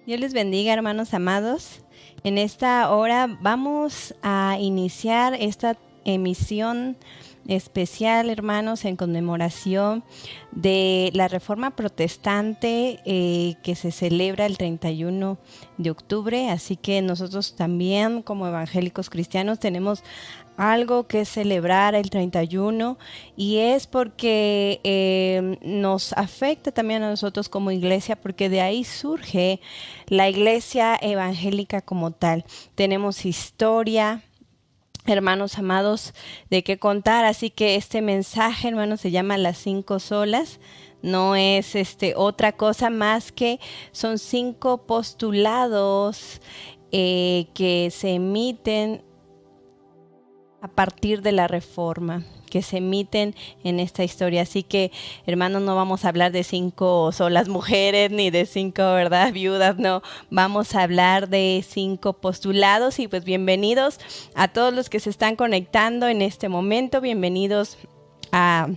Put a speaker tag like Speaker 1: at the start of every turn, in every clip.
Speaker 1: Dios les bendiga, hermanos amados. En esta hora vamos a iniciar esta emisión especial, hermanos, en conmemoración de la Reforma Protestante que se celebra el 31 de octubre. Así que nosotros también, como evangélicos cristianos, tenemos algo que celebrar el 31 y es porque nos afecta también a nosotros como iglesia, porque de ahí surge la iglesia evangélica como tal. Tenemos historia, hermanos amados, de qué contar, así que este mensaje, hermanos, se llama Las 5 Solas. No es otra cosa más que son 5 postulados que se emiten a partir de la Reforma, que se emiten en esta historia. Así que, hermanos, no vamos a hablar de 5 solas mujeres ni de 5, ¿verdad?, viudas, no. Vamos a hablar de 5 postulados y pues bienvenidos a todos los que se están conectando en este momento. Bienvenidos a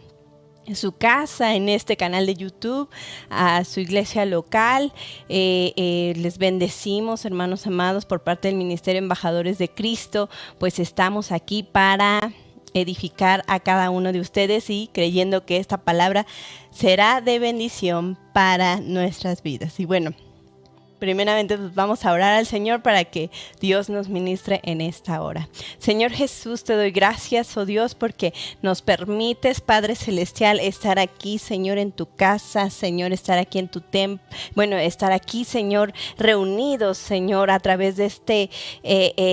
Speaker 1: su casa, en este canal de YouTube, a su iglesia local. Les bendecimos, hermanos amados, por parte del Ministerio Embajadores de Cristo. Pues estamos aquí para edificar a cada uno de ustedes y creyendo que esta palabra será de bendición para nuestras vidas. Y bueno, primeramente pues vamos a orar al Señor para que Dios nos ministre en esta hora. Señor Jesús, te doy gracias, oh Dios, porque nos permites, Padre Celestial, estar aquí, Señor, en tu casa, Señor, estar aquí en tu templo, estar aquí, Señor, reunidos, Señor, a través de este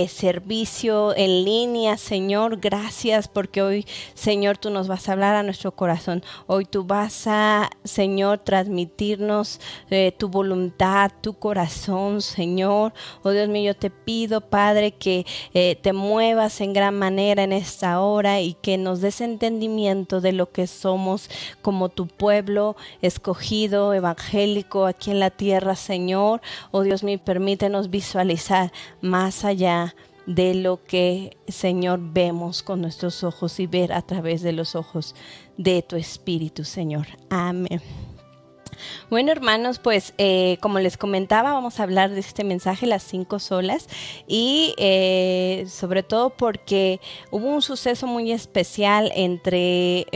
Speaker 1: servicio en línea, Señor. Gracias porque hoy, Señor, tú nos vas a hablar a nuestro corazón. Hoy tú vas a, Señor, transmitirnos tu voluntad, tu corazón, Señor. Oh Dios mío, yo te pido, Padre, que te muevas en gran manera en esta hora y que nos des entendimiento de lo que somos como tu pueblo escogido, evangélico aquí en la tierra, Señor. Oh Dios mío, permítenos visualizar más allá de lo que, Señor, vemos con nuestros ojos y ver a través de los ojos de tu Espíritu, Señor. Amén. Bueno, hermanos, pues como les comentaba, vamos a hablar de este mensaje, Las 5 Solas, y sobre todo porque hubo un suceso muy especial entre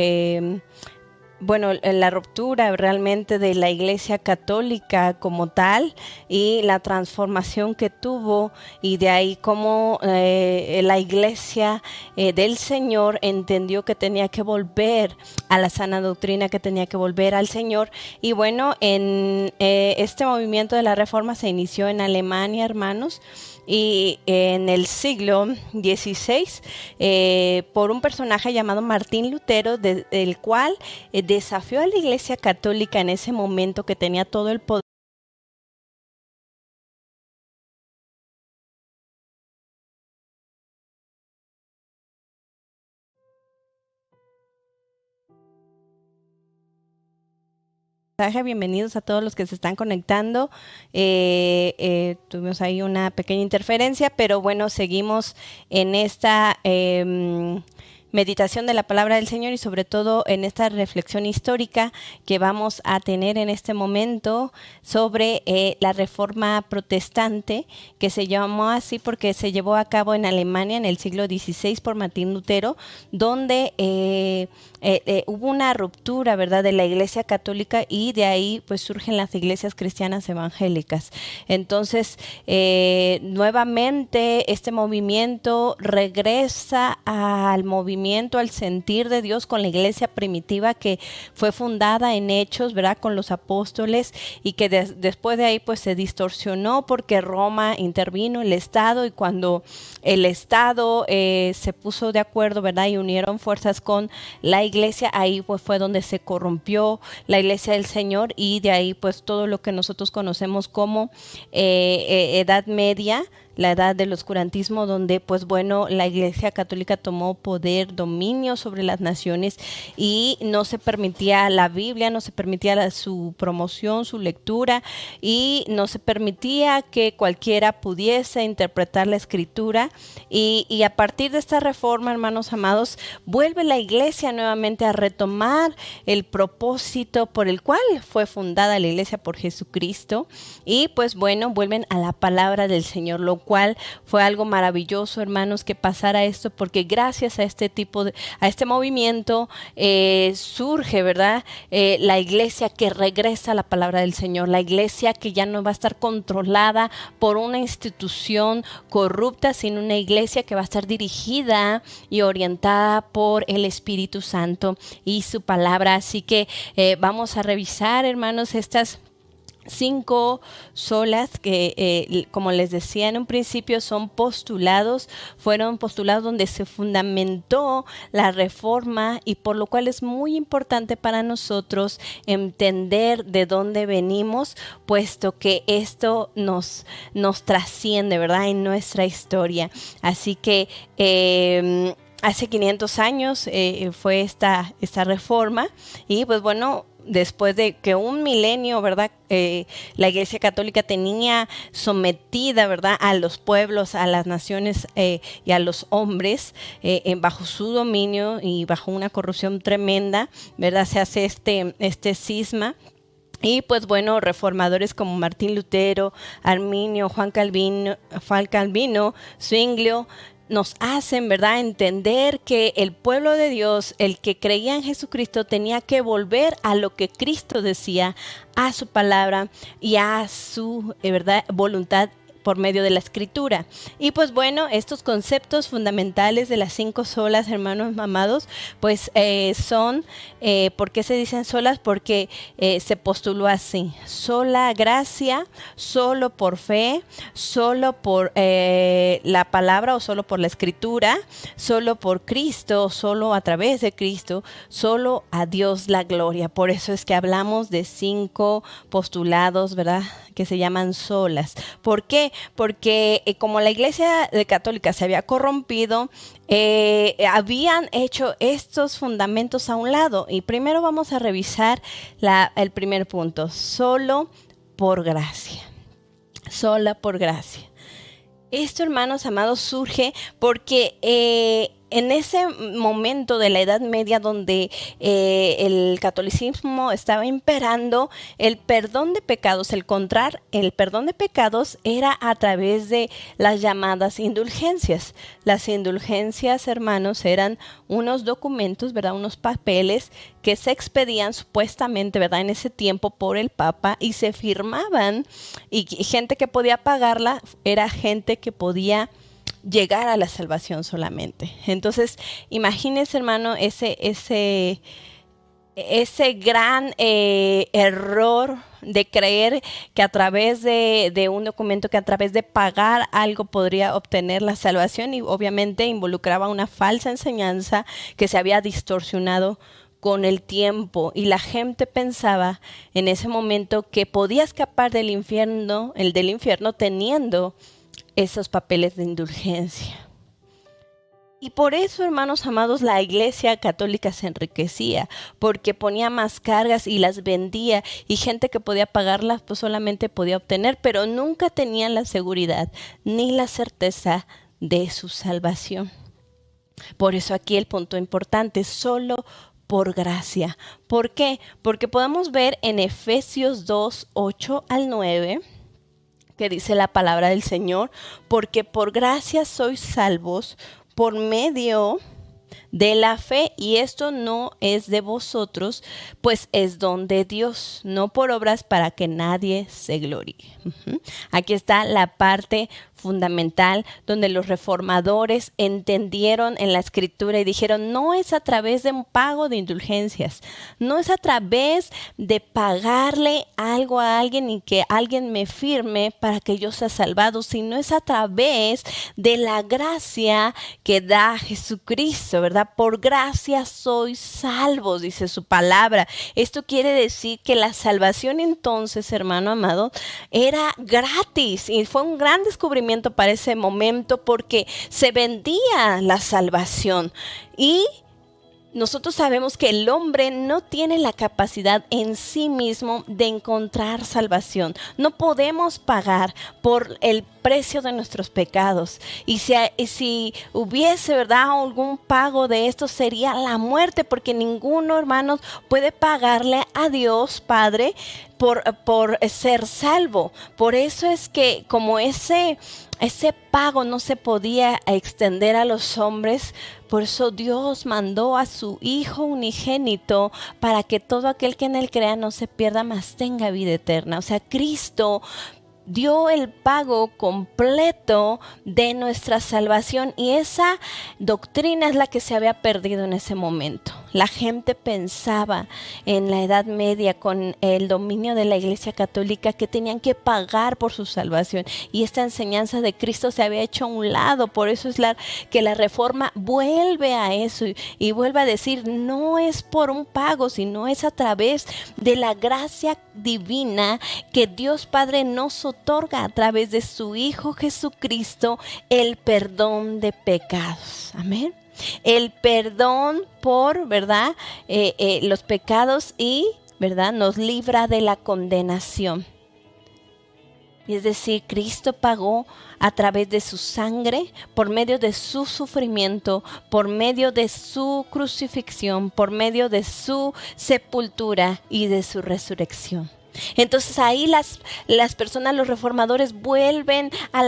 Speaker 1: la ruptura realmente de la Iglesia Católica como tal y la transformación que tuvo, y de ahí cómo la Iglesia del Señor entendió que tenía que volver a la sana doctrina, que tenía que volver al Señor. Y bueno, en este movimiento de la Reforma se inició en Alemania, hermanos, y en el siglo XVI por un personaje llamado Martín Lutero, el cual desafió a la Iglesia Católica en ese momento, que tenía todo el poder mensaje. Bienvenidos a todos los que se están conectando. Tuvimos ahí una pequeña interferencia, pero bueno, seguimos en esta meditación de la palabra del Señor y sobre todo en esta reflexión histórica que vamos a tener en este momento sobre la Reforma Protestante, que se llamó así porque se llevó a cabo en Alemania en el siglo XVI por Martín Lutero, donde hubo una ruptura, ¿verdad?, de la Iglesia Católica, y de ahí pues surgen las iglesias cristianas evangélicas. Entonces nuevamente este movimiento regresa al movimiento, al sentir de Dios con la iglesia primitiva que fue fundada en Hechos, ¿verdad?, con los apóstoles, y que después de ahí pues se distorsionó porque Roma intervino, el Estado, y cuando el Estado se puso de acuerdo, ¿verdad?, y unieron fuerzas con la iglesia, ahí pues fue donde se corrompió la iglesia del Señor, y de ahí pues todo lo que nosotros conocemos como Edad Media, la edad del oscurantismo, donde pues bueno, la Iglesia Católica tomó poder, dominio sobre las naciones y no se permitía la Biblia, no se permitía su promoción, su lectura, y no se permitía que cualquiera pudiese interpretar la Escritura. Y a partir de esta reforma, hermanos amados, vuelve la Iglesia nuevamente a retomar el propósito por el cual fue fundada la Iglesia por Jesucristo. Y pues bueno, vuelven a la palabra del Señor, lo cual fue algo maravilloso, hermanos, que pasara esto, porque gracias a este a este movimiento surge, ¿verdad? La iglesia que regresa a la palabra del Señor, la iglesia que ya no va a estar controlada por una institución corrupta, sino una iglesia que va a estar dirigida y orientada por el Espíritu Santo y su palabra. Así que vamos a revisar, hermanos, estas 5 solas que, como les decía en un principio, fueron postulados donde se fundamentó la reforma, y por lo cual es muy importante para nosotros entender de dónde venimos, puesto que esto nos trasciende, ¿verdad?, en nuestra historia. Así que hace 500 años fue esta reforma, y pues bueno, después de que un milenio, ¿verdad?, la Iglesia Católica tenía sometida, ¿verdad?, a los pueblos, a las naciones y a los hombres bajo su dominio y bajo una corrupción tremenda, ¿verdad? Se hace este cisma. Y pues bueno, reformadores como Martín Lutero, Arminio, Juan Calvino, Zwinglio, nos hacen, ¿verdad?, entender que el pueblo de Dios, el que creía en Jesucristo, tenía que volver a lo que Cristo decía, a su palabra y a su, ¿verdad?, voluntad por medio de la Escritura. Y pues bueno, estos conceptos fundamentales de las 5 solas, hermanos amados, pues son, ¿por qué se dicen solas? Porque se postuló así: sola gracia, solo por fe, solo por la palabra o solo por la Escritura, solo por Cristo, solo a través de Cristo, solo a Dios la gloria. Por eso es que hablamos de 5 postulados, ¿verdad?, que se llaman solas. ¿Por qué? Porque como la Iglesia Católica se había corrompido, habían hecho estos fundamentos a un lado. Y primero vamos a revisar el primer punto: solo por gracia. Sola por gracia. Esto, hermanos amados, surge porque en ese momento de la Edad Media, donde el catolicismo estaba imperando, el perdón de pecados, el perdón de pecados era a través de las llamadas indulgencias. Las indulgencias, hermanos, eran unos documentos, ¿verdad?, unos papeles que se expedían supuestamente, ¿verdad?, en ese tiempo por el Papa, y se firmaban, y gente que podía pagarla era gente que podía llegar a la salvación solamente. Entonces, imagínense, hermano, ese gran error de creer que a través de un documento, que a través de pagar algo podría obtener la salvación, y obviamente involucraba una falsa enseñanza que se había distorsionado con el tiempo, y la gente pensaba en ese momento que podía escapar del infierno teniendo esos papeles de indulgencia. Y por eso, hermanos amados, la Iglesia Católica se enriquecía, porque ponía más cargas y las vendía, y gente que podía pagarlas pues solamente podía obtener, pero nunca tenían la seguridad ni la certeza de su salvación. Por eso aquí el punto importante: solo por gracia. ¿Por qué? Porque podemos ver en Efesios 2, 8 al 9, que dice la palabra del Señor: porque por gracia sois salvos por medio de la fe, y esto no es de vosotros, pues es don de Dios, no por obras, para que nadie se gloríe. Aquí está la parte fundamental donde los reformadores entendieron en la Escritura y dijeron: no es a través de un pago de indulgencias, no es a través de pagarle algo a alguien y que alguien me firme para que yo sea salvado, sino es a través de la gracia que da Jesucristo. Cristo, ¿verdad? Por gracia sois salvos, dice su palabra. Esto quiere decir que la salvación entonces, hermano amado, era gratis y fue un gran descubrimiento para ese momento porque se vendía la salvación y nosotros sabemos que el hombre no tiene la capacidad en sí mismo de encontrar salvación. No podemos pagar por el precio de nuestros pecados. Y si hubiese, ¿verdad?, algún pago de esto, sería la muerte, porque ninguno, hermanos, puede pagarle a Dios Padre por ser salvo. Por eso es que como ese pago no se podía extender a los hombres, por eso Dios mandó a su Hijo unigénito para que todo aquel que en él crea no se pierda, mas tenga vida eterna. O sea, Cristo dio el pago completo de nuestra salvación y esa doctrina es la que se había perdido en ese momento. La gente pensaba en la Edad Media con el dominio de la Iglesia Católica que tenían que pagar por su salvación y esta enseñanza de Cristo se había hecho a un lado. Por eso es que la Reforma vuelve a eso y vuelve a decir no es por un pago, sino es a través de la gracia divina que Dios Padre nos otorga a través de su Hijo Jesucristo el perdón de pecados. Amén. El perdón por, ¿verdad?, los pecados y, ¿verdad?, nos libra de la condenación. Es decir, Cristo pagó a través de su sangre, por medio de su sufrimiento, por medio de su crucifixión, por medio de su sepultura y de su resurrección. Entonces ahí las personas, los reformadores vuelven a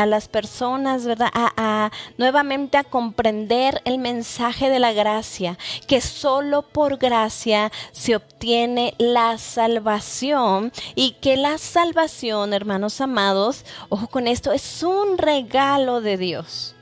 Speaker 1: las personas, ¿verdad?, nuevamente a comprender el mensaje de la gracia, que solo por gracia se obtiene la salvación y que la salvación, hermanos amados, ojo con esto, es un regalo de Dios.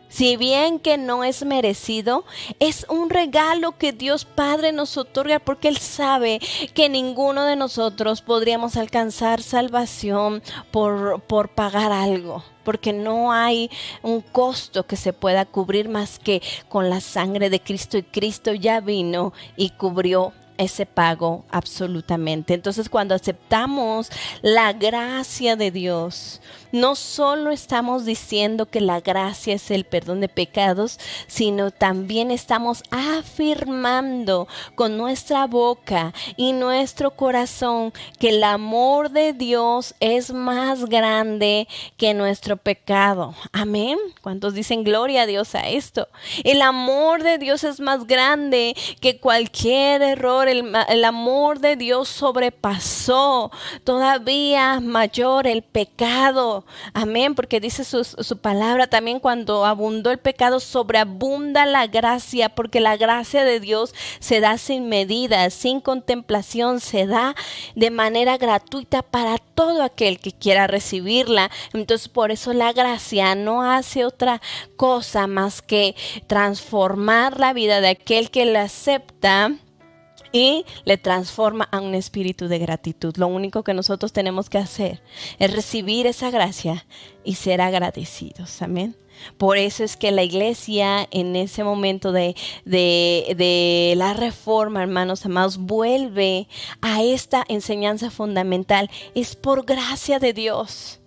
Speaker 1: Si bien que no es merecido, es un regalo que Dios Padre nos otorga porque Él sabe que ninguno de nosotros podríamos alcanzar salvación por pagar algo. Porque no hay un costo que se pueda cubrir más que con la sangre de Cristo. Y Cristo ya vino y cubrió ese pago absolutamente. Entonces, cuando aceptamos la gracia de Dios, no solo estamos diciendo que la gracia es el perdón de pecados, sino también estamos afirmando con nuestra boca y nuestro corazón que el amor de Dios es más grande que nuestro pecado. Amén. ¿Cuántos dicen gloria a Dios a esto? El amor de Dios es más grande que cualquier error. El amor de Dios sobrepasó todavía mayor el pecado. Amén, porque dice su palabra también, cuando abundó el pecado, sobreabunda la gracia, porque la gracia de Dios se da sin medida, sin contemplación, se da de manera gratuita para todo aquel que quiera recibirla. Entonces, por eso la gracia no hace otra cosa más que transformar la vida de aquel que la acepta y le transforma a un espíritu de gratitud. Lo único que nosotros tenemos que hacer es recibir esa gracia y ser agradecidos. Amén. Por eso es que la iglesia en ese momento de la reforma, hermanos amados, vuelve a esta enseñanza fundamental. Es por gracia de Dios.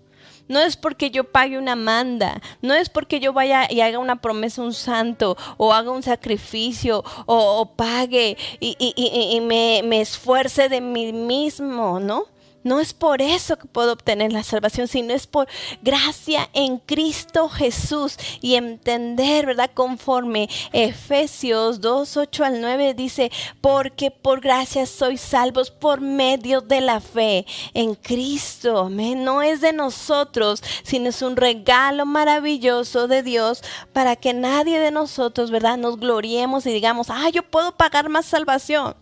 Speaker 1: No es porque yo pague una manda, no es porque yo vaya y haga una promesa a un santo o haga un sacrificio o pague y me esfuerce de mí mismo, ¿no? No es por eso que puedo obtener la salvación, sino es por gracia en Cristo Jesús. Y entender, ¿verdad? Conforme Efesios 2, 8 al 9 dice, porque por gracia sois salvos por medio de la fe en Cristo. Amén. No es de nosotros, sino es un regalo maravilloso de Dios para que nadie de nosotros, ¿verdad?, nos gloriemos y digamos, yo puedo pagar más salvación.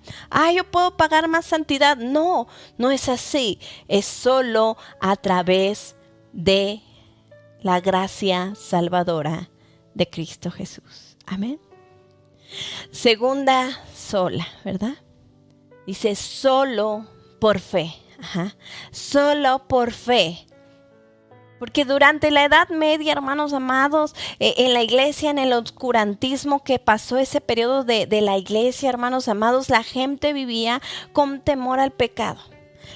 Speaker 1: Yo puedo pagar más santidad. No, no es así. Es solo a través de la gracia salvadora de Cristo Jesús. Amén. Segunda sola, ¿verdad? Dice solo por fe. Solo por fe. Porque durante la Edad Media, hermanos amados, en la iglesia, en el oscurantismo que pasó ese periodo de la iglesia, hermanos amados, la gente vivía con temor al pecado.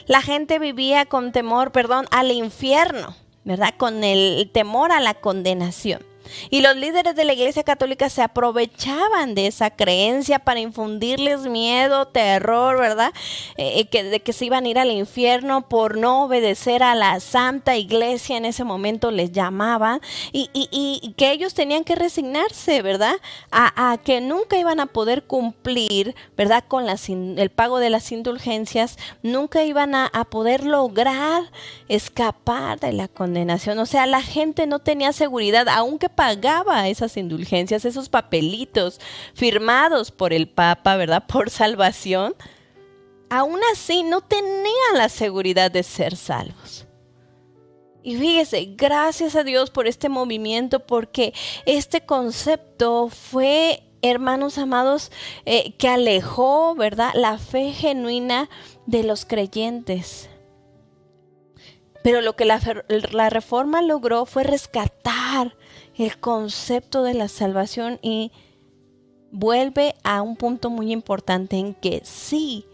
Speaker 1: La gente vivía con temor, al infierno, ¿verdad? Con el temor a la condenación. Y los líderes de la Iglesia Católica se aprovechaban de esa creencia para infundirles miedo, terror, ¿verdad? De que se iban a ir al infierno por no obedecer a la Santa Iglesia, en ese momento les llamaban, y que ellos tenían que resignarse, ¿verdad? A que nunca iban a poder cumplir, ¿verdad? Con el pago de las indulgencias, nunca iban a poder lograr escapar de la condenación. O sea, la gente no tenía seguridad, aunque pagaba esas indulgencias, esos papelitos firmados por el Papa, ¿verdad? Por salvación, aún así no tenían la seguridad de ser salvos. Y fíjese, gracias a Dios por este movimiento, porque este concepto fue, hermanos amados, que alejó, ¿verdad?, la fe genuina de los creyentes. Pero lo que la Reforma logró fue rescatar el concepto de la salvación y vuelve a un punto muy importante en que sí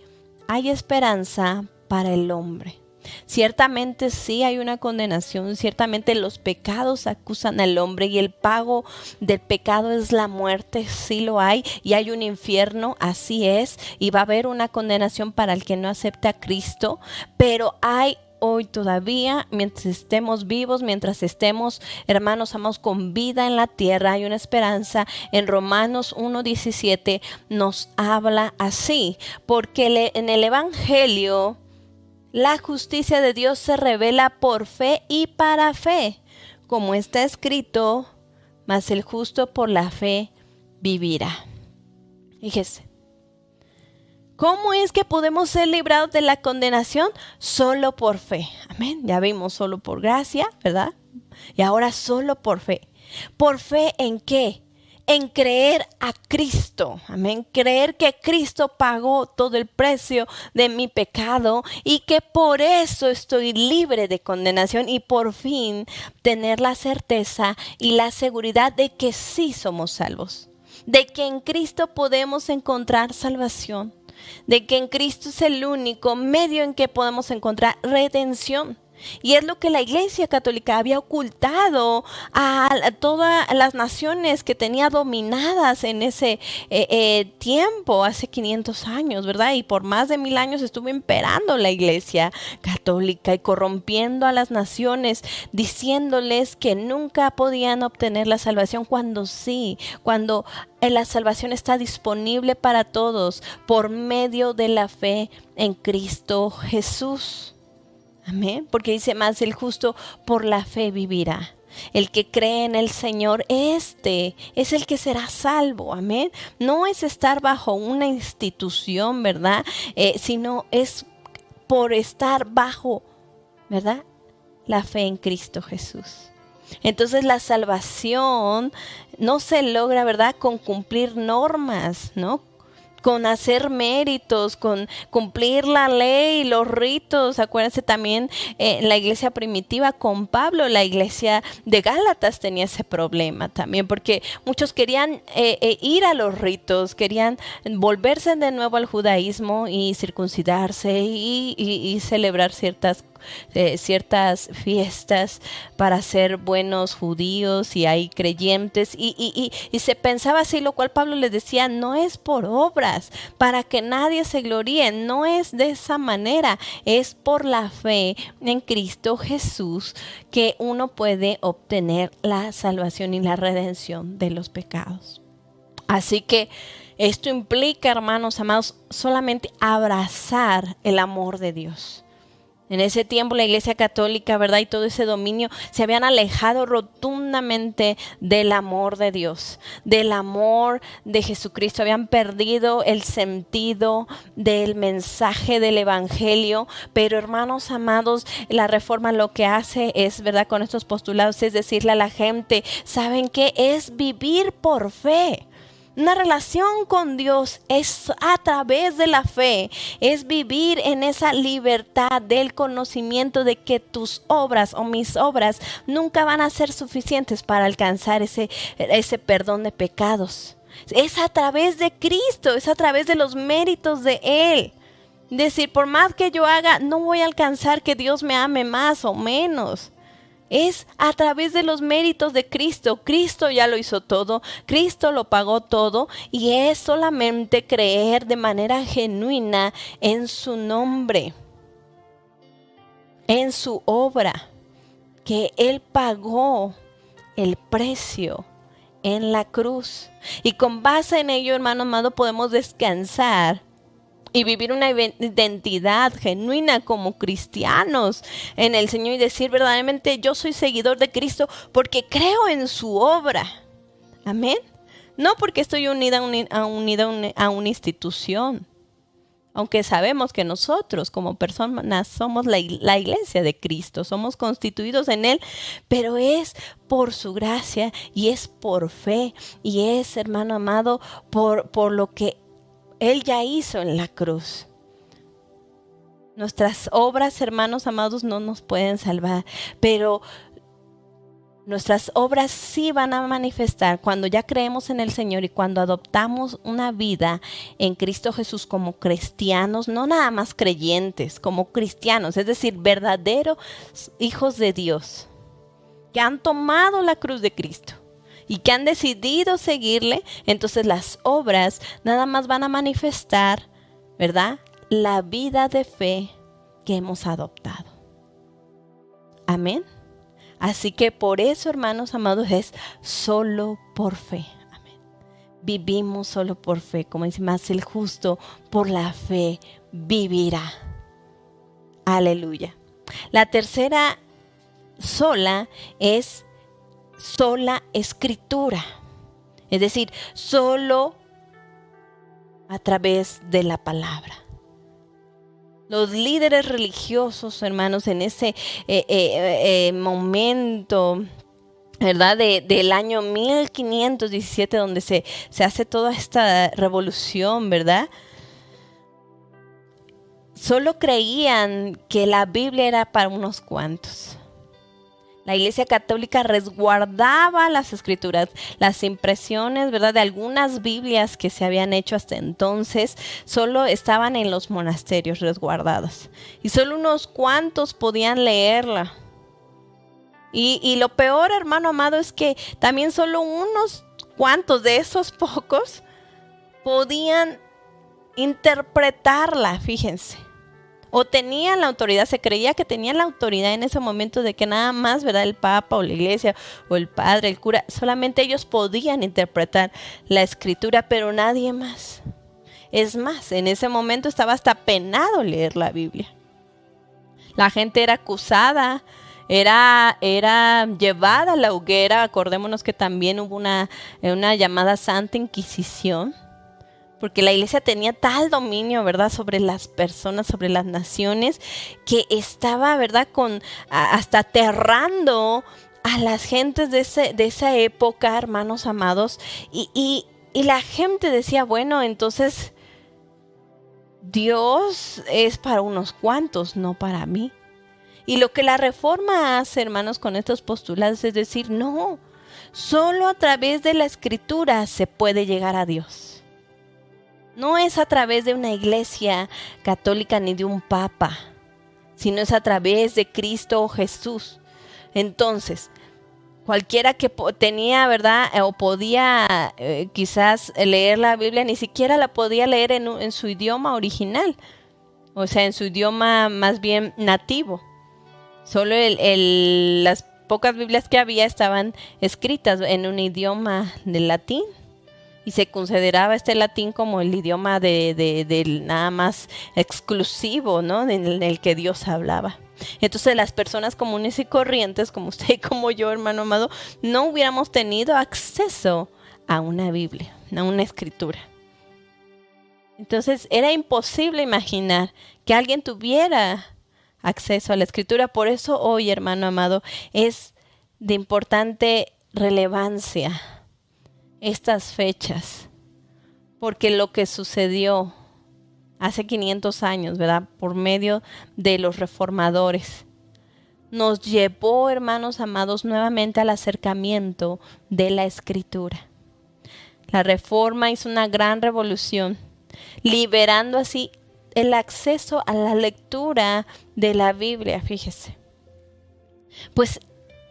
Speaker 1: hay esperanza para el hombre. Ciertamente sí hay una condenación, ciertamente los pecados acusan al hombre y el pago del pecado es la muerte, sí lo hay, y hay un infierno, así es, y va a haber una condenación para el que no acepte a Cristo, pero hay hoy todavía, mientras estemos vivos, mientras estemos, hermanos amados, con vida en la tierra, hay una esperanza. En Romanos 1:17 nos habla así, porque en el Evangelio la justicia de Dios se revela por fe y para fe, como está escrito, mas el justo por la fe vivirá. Fíjese. ¿Cómo es que podemos ser librados de la condenación? Solo por fe. Amén. Ya vimos solo por gracia, ¿verdad? Y ahora solo por fe. ¿Por fe en qué? En creer a Cristo. Amén. Creer que Cristo pagó todo el precio de mi pecado y que por eso estoy libre de condenación y por fin tener la certeza y la seguridad de que sí somos salvos. De que en Cristo podemos encontrar salvación. De que en Cristo es el único medio en que podemos encontrar redención. Y es lo que la Iglesia Católica había ocultado a todas las naciones que tenía dominadas en ese tiempo, hace 500 años, ¿verdad? Y por más de 1000 años estuvo imperando la Iglesia Católica y corrompiendo a las naciones, diciéndoles que nunca podían obtener la salvación, cuando sí, cuando la salvación está disponible para todos por medio de la fe en Cristo Jesús. Amén, porque dice más, el justo por la fe vivirá. El que cree en el Señor, este es el que será salvo, amén. No es estar bajo una institución, ¿verdad? Sino es por estar bajo, ¿verdad?, la fe en Cristo Jesús. Entonces la salvación no se logra, ¿verdad?, con cumplir normas, ¿no?, con hacer méritos, con cumplir la ley, los ritos. Acuérdense también la iglesia primitiva con Pablo, la iglesia de Gálatas tenía ese problema también, porque muchos querían ir a los ritos, querían volverse de nuevo al judaísmo y circuncidarse y celebrar ciertas fiestas para ser buenos judíos, y hay creyentes y se pensaba así, lo cual Pablo les decía, no es por obras para que nadie se gloríe, no es de esa manera, es por la fe en Cristo Jesús que uno puede obtener la salvación y la redención de los pecados. Así que esto implica, hermanos amados, solamente abrazar el amor de Dios. En ese tiempo la Iglesia Católica, ¿verdad?, y todo ese dominio se habían alejado rotundamente del amor de Dios, del amor de Jesucristo. Habían perdido el sentido del mensaje del Evangelio. Pero, hermanos amados, la Reforma lo que hace es, ¿verdad?, con estos postulados, es decirle a la gente, ¿saben qué? Es vivir por fe. Una relación con Dios es a través de la fe, es vivir en esa libertad del conocimiento de que tus obras o mis obras nunca van a ser suficientes para alcanzar ese perdón de pecados. Es a través de Cristo, es a través de los méritos de Él. Decir, por más que yo haga, no voy a alcanzar que Dios me ame más o menos. Es a través de los méritos de Cristo. Cristo ya lo hizo todo, Cristo lo pagó todo, y es solamente creer de manera genuina en su nombre, en su obra, que Él pagó el precio en la cruz. Y con base en ello, hermano amado, podemos descansar y vivir una identidad genuina como cristianos en el Señor y decir verdaderamente yo soy seguidor de Cristo porque creo en su obra. Amén. No porque estoy unida a una institución. Aunque sabemos que nosotros como personas somos la iglesia de Cristo, somos constituidos en Él, pero es por su gracia y es por fe y es, hermano amado, por lo que Él ya hizo en la cruz. Nuestras obras, hermanos amados, no nos pueden salvar, pero nuestras obras sí van a manifestar cuando ya creemos en el Señor y cuando adoptamos una vida en Cristo Jesús como cristianos, no nada más creyentes, como cristianos, es decir, verdaderos hijos de Dios, que han tomado la cruz de Cristo y que han decidido seguirle. Entonces las obras nada más van a manifestar, ¿verdad?, la vida de fe que hemos adoptado. Amén. Así que por eso, hermanos amados, es solo por fe. Amén. Vivimos solo por fe, como dice más, el justo por la fe vivirá. Aleluya. La tercera sola es sola escritura, es decir, solo a través de la palabra. Los líderes religiosos, hermanos, en ese momento, ¿verdad?, del año 1517, donde se hace toda esta revolución, ¿verdad?, solo creían que la Biblia era para unos cuantos. La Iglesia Católica resguardaba las escrituras, las impresiones, ¿verdad?, de algunas Biblias que se habían hecho hasta entonces, solo estaban en los monasterios resguardadas. Y solo unos cuantos podían leerla. Y lo peor, hermano amado, es que también solo unos cuantos de esos pocos podían interpretarla, fíjense. O tenían la autoridad, se creía que tenían la autoridad en ese momento de que nada más, ¿verdad?, el Papa o la Iglesia o el Padre, el cura, solamente ellos podían interpretar la Escritura, pero nadie más. Es más, en ese momento estaba hasta penado leer la Biblia. La gente era acusada, era llevada a la hoguera. Acordémonos que también hubo una llamada Santa Inquisición, porque la iglesia tenía tal dominio, ¿verdad?, sobre las personas, sobre las naciones, que estaba, ¿verdad?, hasta aterrando a las gentes de esa época, hermanos amados. Y la gente decía, bueno, entonces Dios es para unos cuantos, no para mí. Y lo que la Reforma hace, hermanos, con estos postulados es decir, no, solo a través de la Escritura se puede llegar a Dios. No es a través de una iglesia católica ni de un papa, sino es a través de Cristo Jesús. Entonces, cualquiera que tenía, ¿verdad?, o podía quizás leer la Biblia, ni siquiera la podía leer en su idioma original, o sea, en su idioma más bien nativo. Solo las pocas Biblias que había estaban escritas en un idioma del latín. Y se consideraba este latín como el idioma de nada más exclusivo, ¿no?, en el que Dios hablaba. Entonces las personas comunes y corrientes, como usted y como yo, hermano amado, no hubiéramos tenido acceso a una Biblia, a una escritura. Entonces era imposible imaginar que alguien tuviera acceso a la escritura. Por eso hoy, hermano amado, es de importante relevancia estas fechas porque lo que sucedió hace 500 años, ¿verdad? Por medio de los reformadores, nos llevó, hermanos amados, nuevamente al acercamiento de la Escritura. La Reforma hizo una gran revolución, liberando así el acceso a la lectura de la Biblia, fíjese. Pues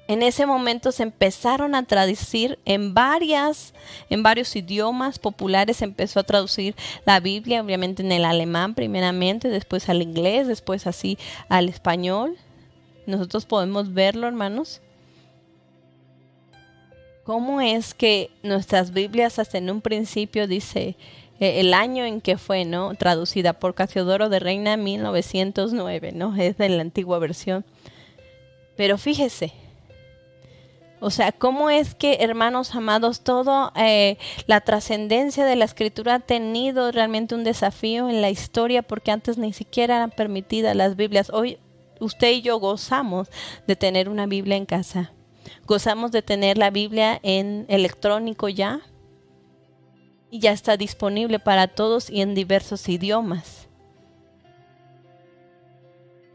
Speaker 1: en ese momento se empezaron a traducir en varios idiomas populares. Se empezó a traducir la Biblia, obviamente en el alemán primeramente, después al inglés, después así al español. Nosotros podemos verlo, hermanos. ¿Cómo es que nuestras Biblias hasta en un principio dice el año en que fue, ¿no? Traducida por Casiodoro de Reina 1909, ¿no? Es de la antigua versión. Pero fíjese, o sea, ¿cómo es que, hermanos amados, todo la trascendencia de la Escritura ha tenido realmente un desafío en la historia? Porque antes ni siquiera eran permitidas las Biblias. Hoy usted y yo gozamos de tener una Biblia en casa. Gozamos de tener la Biblia en electrónico ya. Y ya está disponible para todos y en diversos idiomas.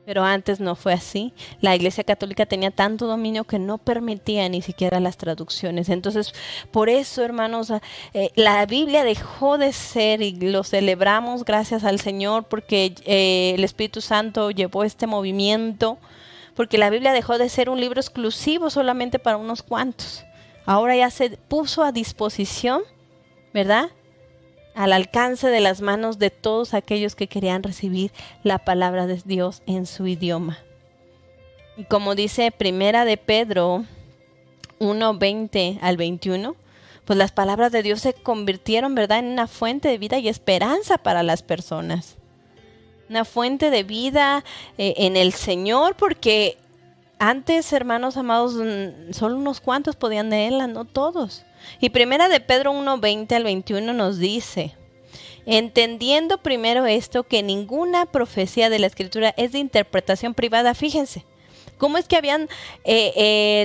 Speaker 1: Pero antes no fue así. La Iglesia Católica tenía tanto dominio que no permitía ni siquiera las traducciones. Entonces, por eso, hermanos, la Biblia dejó de ser, y lo celebramos gracias al Señor, porque el Espíritu Santo llevó este movimiento, porque la Biblia dejó de ser un libro exclusivo solamente para unos cuantos. Ahora ya se puso a disposición, ¿verdad?, al alcance de las manos de todos aquellos que querían recibir la palabra de Dios en su idioma. Y como dice Primera de Pedro 1:20 al 21, pues las palabras de Dios se convirtieron, ¿verdad?, en una fuente de vida y esperanza para las personas. Una fuente de vida en el Señor, porque antes, hermanos amados, solo unos cuantos podían leerla, no todos. Y Primera de Pedro 1:20 al 21 nos dice: entendiendo primero esto, que ninguna profecía de la Escritura es de interpretación privada. Fíjense, cómo es que habían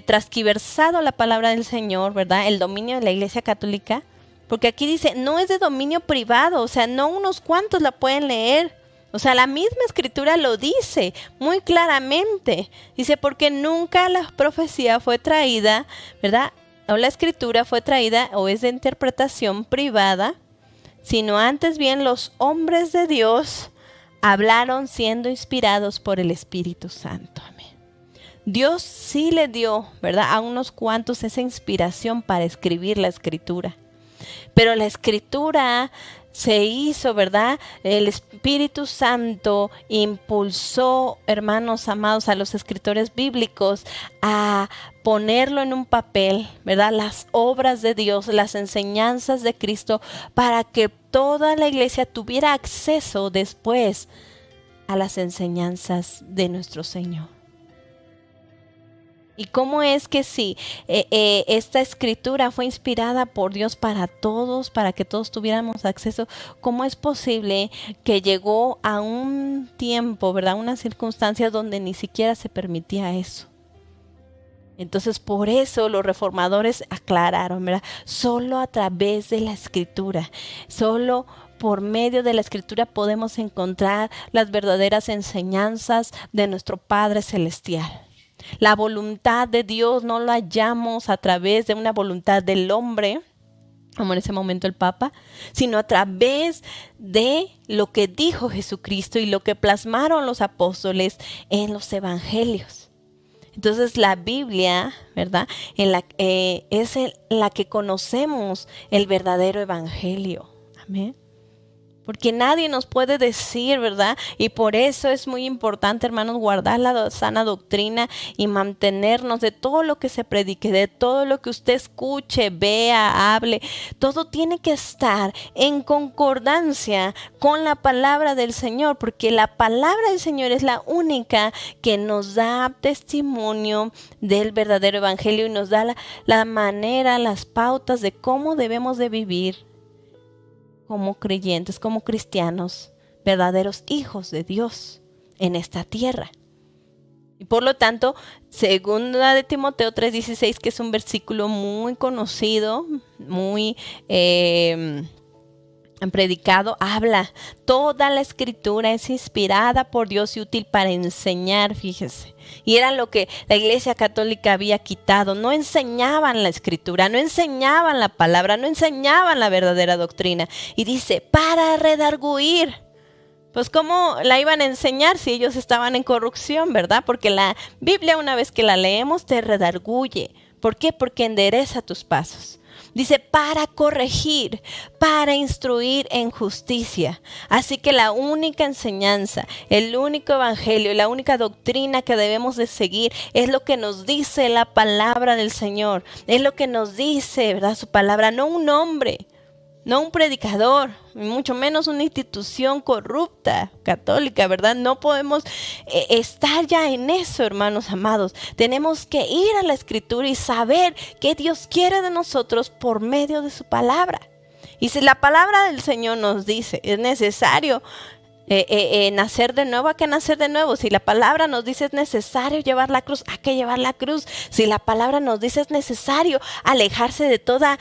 Speaker 1: transquiversado la palabra del Señor, ¿verdad? El dominio de la Iglesia Católica. Porque aquí dice, no es de dominio privado, o sea, no unos cuantos la pueden leer. O sea, la misma Escritura lo dice muy claramente. Dice, porque nunca la profecía fue traída, ¿verdad?, o la Escritura fue traída o es de interpretación privada, sino antes bien los hombres de Dios hablaron siendo inspirados por el Espíritu Santo. Amén. Dios sí le dio, ¿verdad?, a unos cuantos esa inspiración para escribir la Escritura. Pero la Escritura se hizo, ¿verdad? El Espíritu Santo impulsó, hermanos amados, a los escritores bíblicos a ponerlo en un papel, ¿verdad? Las obras de Dios, las enseñanzas de Cristo, para que toda la iglesia tuviera acceso después a las enseñanzas de nuestro Señor. ¿Y cómo es que si esta escritura fue inspirada por Dios para todos, para que todos tuviéramos acceso, cómo es posible que llegó a un tiempo, ¿verdad?, una circunstancia donde ni siquiera se permitía eso? Entonces, por eso los reformadores aclararon, ¿verdad? Solo a través de la Escritura, solo por medio de la Escritura podemos encontrar las verdaderas enseñanzas de nuestro Padre Celestial. La voluntad de Dios no la hallamos a través de una voluntad del hombre, como en ese momento el Papa, sino a través de lo que dijo Jesucristo y lo que plasmaron los apóstoles en los evangelios. Entonces la Biblia, ¿verdad?, es en la que conocemos el verdadero evangelio. Amén. Porque nadie nos puede decir, ¿verdad? Y por eso es muy importante, hermanos, guardar la sana doctrina y mantenernos de todo lo que se predique, de todo lo que usted escuche, vea, hable. Todo tiene que estar en concordancia con la palabra del Señor, porque la palabra del Señor es la única que nos da testimonio del verdadero evangelio y nos da la manera, las pautas de cómo debemos de vivir como creyentes, como cristianos, verdaderos hijos de Dios en esta tierra. Y por lo tanto, segunda de Timoteo 3:16, que es un versículo muy conocido, muy han predicado, habla. Toda la escritura es inspirada por Dios y útil para enseñar, fíjese. Y era lo que la Iglesia Católica había quitado. No enseñaban la escritura, no enseñaban la palabra, no enseñaban la verdadera doctrina. Y dice, para redarguir. Pues ¿cómo la iban a enseñar si ellos estaban en corrupción, verdad? Porque la Biblia, una vez que la leemos, te redarguye. ¿Por qué? Porque endereza tus pasos. Dice, para corregir, para instruir en justicia. Así que la única enseñanza, el único evangelio, la única doctrina que debemos de seguir es lo que nos dice la palabra del Señor. Es lo que nos dice, ¿verdad? Su palabra, no un hombre, no un predicador, mucho menos una institución corrupta, católica, ¿verdad? No podemos estar ya en eso, hermanos amados. Tenemos que ir a la Escritura y saber qué Dios quiere de nosotros por medio de su palabra. Y si la palabra del Señor nos dice, es necesario nacer de nuevo, hay que nacer de nuevo. Si la palabra nos dice es necesario llevar la cruz, hay que llevar la cruz. Si la palabra nos dice es necesario alejarse de toda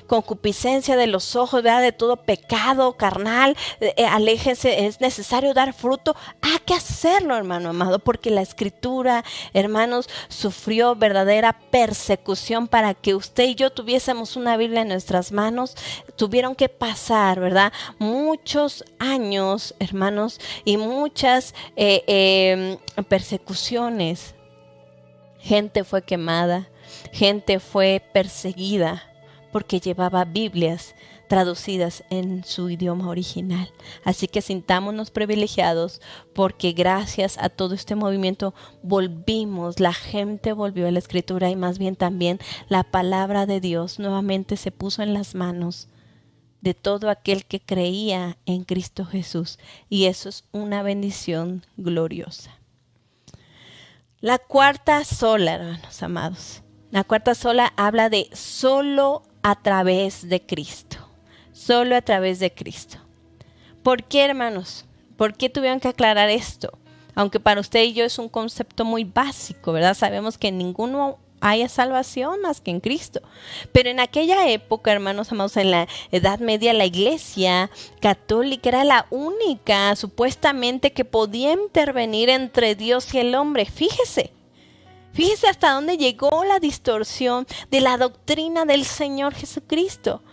Speaker 1: concupiscencia de los ojos, ¿verdad? De todo pecado carnal, aléjense, es necesario dar fruto, hay que hacerlo, hermano amado, porque la Escritura, hermanos, sufrió verdadera persecución para que usted y yo tuviésemos una Biblia en nuestras manos. Tuvieron que pasar, ¿verdad? Muchos años, hermanos, y muchas persecuciones. Gente fue quemada, gente fue perseguida porque llevaba Biblias traducidas en su idioma original. Así que sintámonos privilegiados porque gracias a todo este movimiento la gente volvió a la Escritura y más bien también la palabra de Dios nuevamente se puso en las manos de todo aquel que creía en Cristo Jesús. Y eso es una bendición gloriosa. La cuarta sola, hermanos amados. La cuarta sola habla de solo a través de Cristo. Solo a través de Cristo. ¿Por qué, hermanos? ¿Por qué tuvieron que aclarar esto? Aunque para usted y yo es un concepto muy básico, ¿verdad? Sabemos que ninguno haya salvación más que en Cristo. Pero en aquella época, hermanos amados, en la Edad Media, la Iglesia Católica era la única, supuestamente, que podía intervenir entre Dios y el hombre. Fíjese hasta dónde llegó la distorsión de la doctrina del Señor Jesucristo.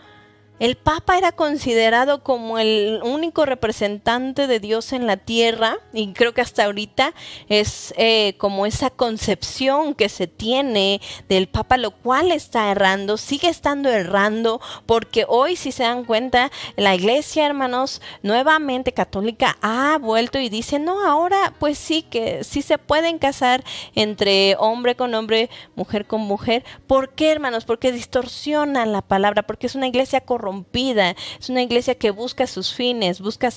Speaker 1: El Papa era considerado como el único representante de Dios en la tierra y creo que hasta ahorita es como esa concepción que se tiene del Papa, lo cual está errando, sigue estando errando, porque hoy, si se dan cuenta, la Iglesia, hermanos, nuevamente católica ha vuelto y dice, no, ahora pues sí, que sí se pueden casar entre hombre con hombre, mujer con mujer. ¿Por qué, hermanos? Porque distorsionan la palabra, porque es una iglesia corrompida, es una iglesia que busca sus fines, busca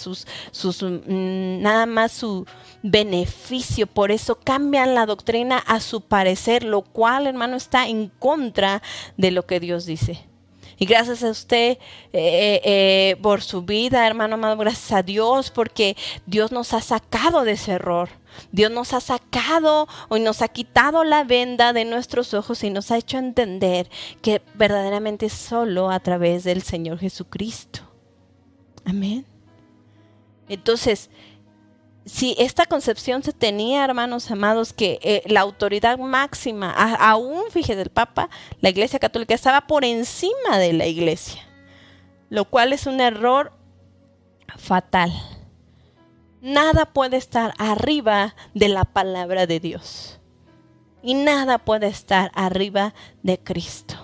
Speaker 1: nada más su beneficio. Por eso cambian la doctrina a su parecer, lo cual, hermano, está en contra de lo que Dios dice. Y gracias a usted por su vida, hermano amado, gracias a Dios, porque Dios nos ha sacado de ese error. Dios nos ha sacado y nos ha quitado la venda de nuestros ojos y nos ha hecho entender que verdaderamente es solo a través del Señor Jesucristo. Amén. Entonces, si esta concepción se tenía, hermanos amados, que la autoridad máxima, aún, fíjese, el Papa, la Iglesia Católica estaba por encima de la Iglesia, lo cual es un error fatal. Nada puede estar arriba de la palabra de Dios y nada puede estar arriba de Cristo.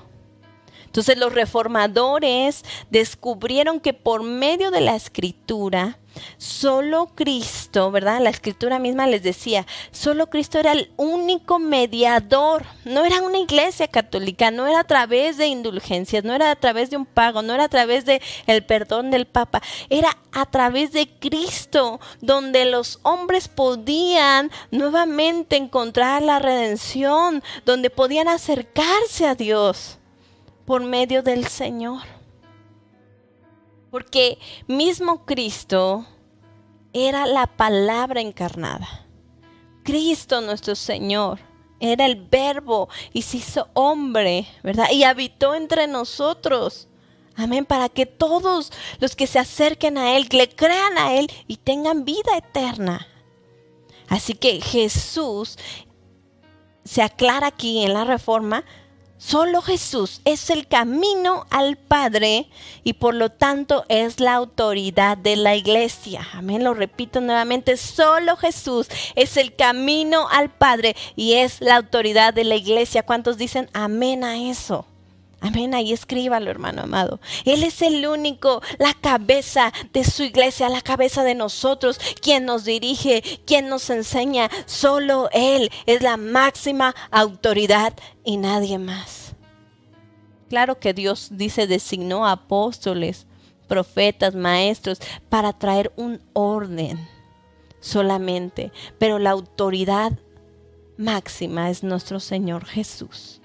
Speaker 1: Entonces los reformadores descubrieron que por medio de la Escritura, solo Cristo, ¿verdad? La Escritura misma les decía, solo Cristo era el único mediador. No era una iglesia católica, no era a través de indulgencias, no era a través de un pago, no era a través de el perdón del Papa. Era a través de Cristo, donde los hombres podían nuevamente encontrar la redención, donde podían acercarse a Dios por medio del Señor. Porque mismo Cristo era la palabra encarnada. Cristo nuestro Señor era el Verbo y se hizo hombre, ¿verdad? Y habitó entre nosotros. Amén, para que todos los que se acerquen a Él, le crean a Él y tengan vida eterna. Así que Jesús se aclara aquí en la Reforma. Solo Jesús es el camino al Padre y por lo tanto es la autoridad de la iglesia. Amén, lo repito nuevamente, solo Jesús es el camino al Padre y es la autoridad de la iglesia. ¿Cuántos dicen amén a eso? Amén, ahí escríbalo, hermano amado. Él es el único, la cabeza de su iglesia, la cabeza de nosotros, quien nos dirige, quien nos enseña. Solo Él es la máxima autoridad y nadie más. Claro que Dios dice, designó a apóstoles, profetas, maestros, para traer un orden solamente. Pero la autoridad máxima es nuestro Señor Jesús.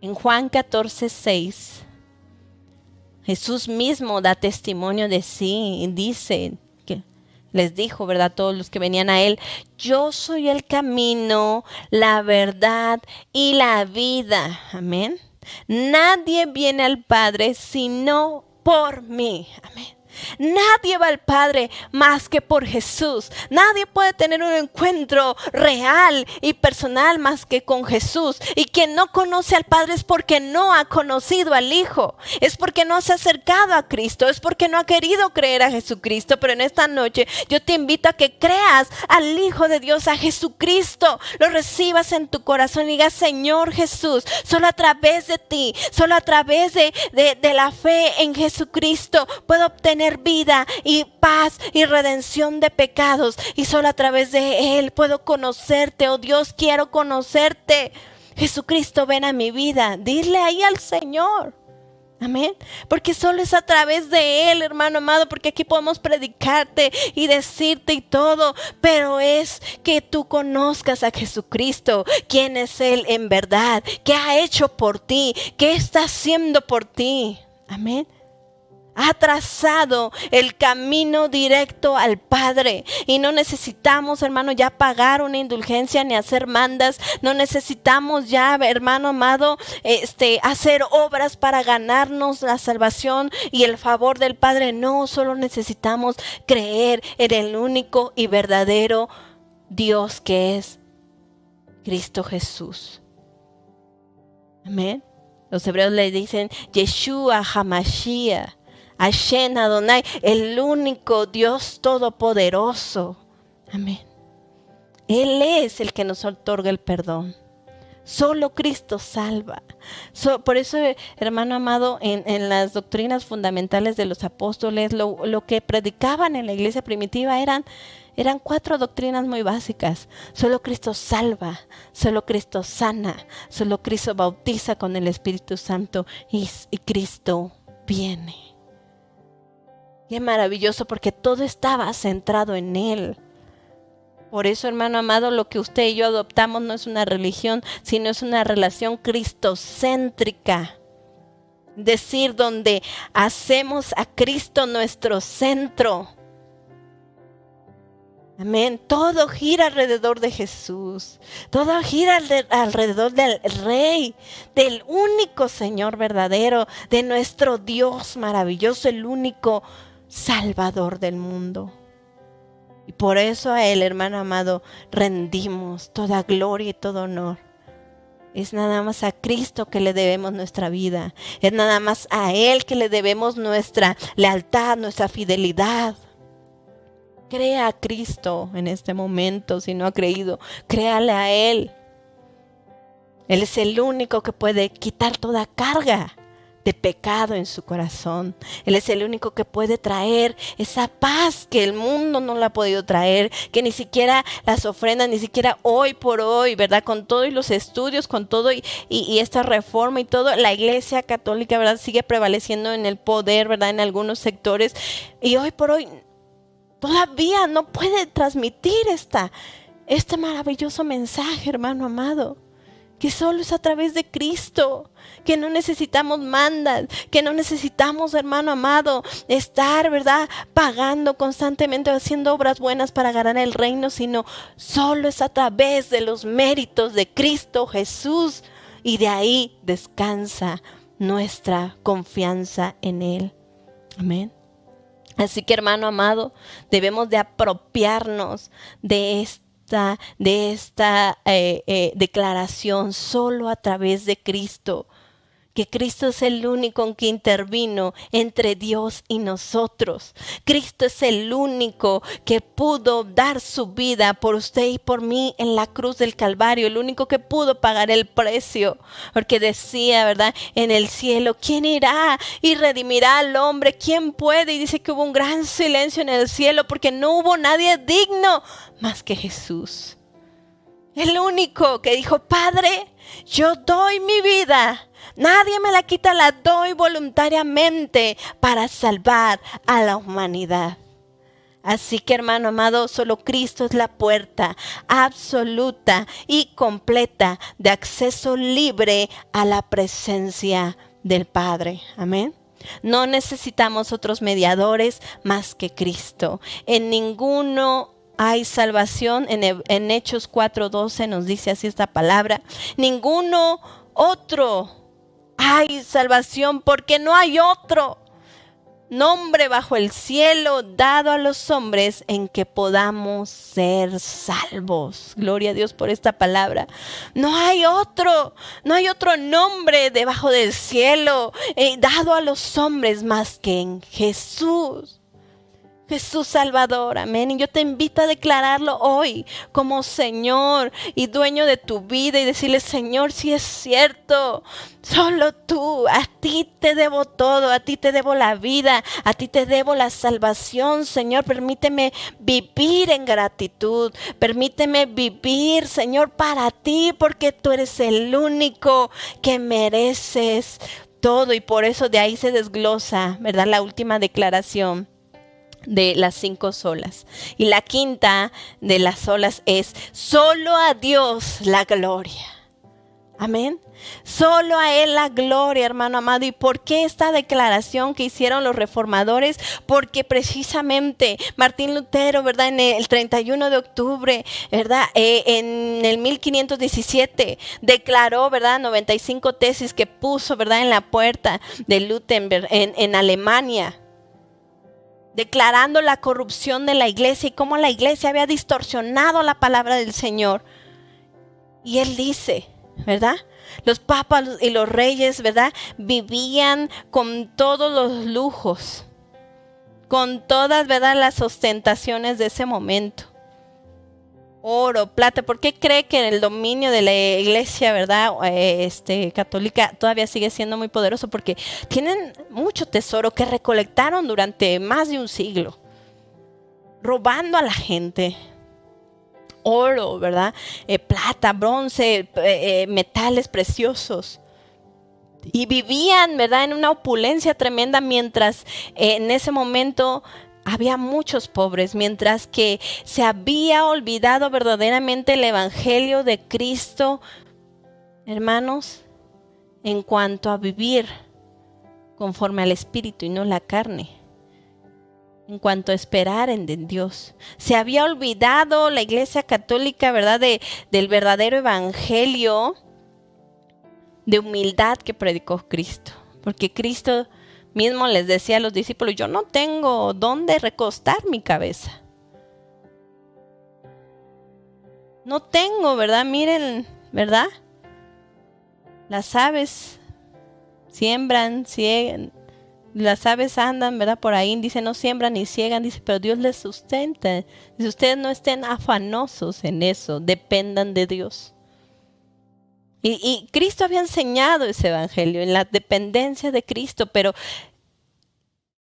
Speaker 1: En Juan 14:6, Jesús mismo da testimonio de sí y dice, que les dijo, ¿verdad?, a todos los que venían a Él, yo soy el camino, la verdad y la vida. Amén. Nadie viene al Padre sino por mí. Amén. Nadie va al Padre más que por Jesús. Nadie puede tener un encuentro real y personal más que con Jesús. Y quien no conoce al Padre es porque no ha conocido al Hijo. Es porque no se ha acercado a Cristo. Es porque no ha querido creer a Jesucristo. Pero en esta noche yo te invito a que creas al Hijo de Dios, a Jesucristo. Lo recibas en tu corazón y digas, Señor Jesús, solo a través de ti, solo a través de la fe en Jesucristo puedo obtener vida y paz y redención de pecados, y solo a través de Él puedo conocerte. Oh Dios, quiero conocerte. Jesucristo, ven a mi vida. Dile ahí al Señor. Amén. Porque solo es a través de Él, hermano amado, porque aquí podemos predicarte y decirte y todo, pero es que tú conozcas a Jesucristo, quién es Él en verdad, qué ha hecho por ti, qué está haciendo por ti. Amén. Ha trazado el camino directo al Padre y no necesitamos, hermano, ya pagar una indulgencia ni hacer mandas. No necesitamos ya, hermano amado, hacer obras para ganarnos la salvación y el favor del Padre. No, solo necesitamos creer en el único y verdadero Dios que es Cristo Jesús. Amén. Los hebreos le dicen Yeshua HaMashiach, Hashem Adonai, el único Dios todopoderoso. Amén. Él es el que nos otorga el perdón. Solo Cristo salva. Por eso, hermano amado, en las doctrinas fundamentales de los apóstoles, lo que predicaban en la iglesia primitiva eran 4 doctrinas muy básicas. Solo Cristo salva, solo Cristo sana, solo Cristo bautiza con el Espíritu Santo y Cristo viene. Qué maravilloso, porque todo estaba centrado en Él. Por eso, hermano amado, lo que usted y yo adoptamos no es una religión, sino es una relación cristocéntrica. Decir, donde hacemos a Cristo nuestro centro. Amén. Todo gira alrededor de Jesús. Todo gira alrededor del Rey, del único Señor verdadero, de nuestro Dios maravilloso, el único Salvador del mundo. Y por eso a Él, hermano amado, rendimos toda gloria y todo honor. Es nada más a Cristo que le debemos nuestra vida. Es nada más a Él que le debemos nuestra lealtad, nuestra fidelidad. Crea a Cristo en este momento. Si no ha creído, créale a Él. Él es el único que puede quitar toda carga de pecado en su corazón. Él es el único que puede traer esa paz que el mundo no la ha podido traer, que ni siquiera las ofrendas, ni siquiera hoy por hoy, ¿verdad? Con todo y los estudios, con todo y esta reforma y todo, la Iglesia Católica, ¿verdad?, sigue prevaleciendo en el poder, ¿verdad?, en algunos sectores, y hoy por hoy todavía no puede transmitir este maravilloso mensaje, hermano amado, que solo es a través de Cristo, que no necesitamos mandas, que no necesitamos, hermano amado, estar, ¿verdad?, pagando constantemente, haciendo obras buenas para ganar el reino, sino solo es a través de los méritos de Cristo Jesús, y de ahí descansa nuestra confianza en Él. Amén. Así que, hermano amado, debemos de apropiarnos de esta declaración solo a través de Cristo. Que Cristo es el único que intervino entre Dios y nosotros. Cristo es el único que pudo dar su vida por usted y por mí en la cruz del Calvario. El único que pudo pagar el precio. Porque decía, ¿verdad? En el cielo, ¿quién irá y redimirá al hombre? ¿Quién puede? Y dice que hubo un gran silencio en el cielo porque no hubo nadie digno más que Jesús. El único que dijo, Padre, yo doy mi vida. Nadie me la quita, la doy voluntariamente para salvar a la humanidad. Así que, hermano amado, solo Cristo es la puerta absoluta y completa de acceso libre a la presencia del Padre. Amén. No necesitamos otros mediadores más que Cristo. En ninguno hay salvación. En Hechos 4:12 nos dice así esta palabra. Ninguno otro hay salvación, porque no hay otro nombre bajo el cielo dado a los hombres en que podamos ser salvos. Gloria a Dios por esta palabra. No hay otro nombre debajo del cielo dado a los hombres más que en Jesús. Jesús Salvador, amén. Y yo te invito a declararlo hoy como Señor y dueño de tu vida y decirle, Señor, si es cierto, solo tú, a ti te debo todo, a ti te debo la vida, a ti te debo la salvación, Señor. Permíteme vivir en gratitud, permíteme vivir, Señor, para ti, porque tú eres el único que mereces todo. Y por eso de ahí se desglosa, ¿verdad? La última declaración de las 5 solas. Y la quinta de las solas es: solo a Dios la gloria. Amén. Solo a Él la gloria, hermano amado. ¿Y por qué esta declaración que hicieron los reformadores? Porque precisamente Martín Lutero, ¿verdad? En el 31 de octubre, ¿verdad? En el 1517 declaró, ¿verdad? 95 tesis que puso, ¿verdad? En la puerta de Luther en Alemania, declarando la corrupción de la iglesia y cómo la iglesia había distorsionado la palabra del Señor. Y él dice, ¿verdad? Los papas y los reyes, ¿verdad? Vivían con todos los lujos, con todas, ¿verdad? Las ostentaciones de ese momento. Oro, plata. ¿Por qué cree que el dominio de la iglesia, verdad, católica todavía sigue siendo muy poderoso? Porque tienen mucho tesoro que recolectaron durante más de un siglo, robando a la gente. Oro, ¿verdad? Plata, bronce, metales preciosos. Y vivían, ¿verdad? En una opulencia tremenda, mientras en ese momento había muchos pobres, mientras que se había olvidado verdaderamente el evangelio de Cristo. Hermanos, en cuanto a vivir conforme al Espíritu y no la carne, en cuanto a esperar en Dios, se había olvidado la Iglesia Católica, ¿verdad? Del verdadero evangelio de humildad que predicó Cristo, porque Cristo mismo les decía a los discípulos: yo no tengo dónde recostar mi cabeza. No tengo, ¿verdad? Miren, ¿verdad? Las aves siembran, ciegan, las aves andan, ¿verdad? Por ahí, dice, no siembran ni ciegan, dice, pero Dios les sustenta. Dice, ustedes no estén afanosos en eso, dependan de Dios. Y Cristo había enseñado ese evangelio en la dependencia de Cristo, pero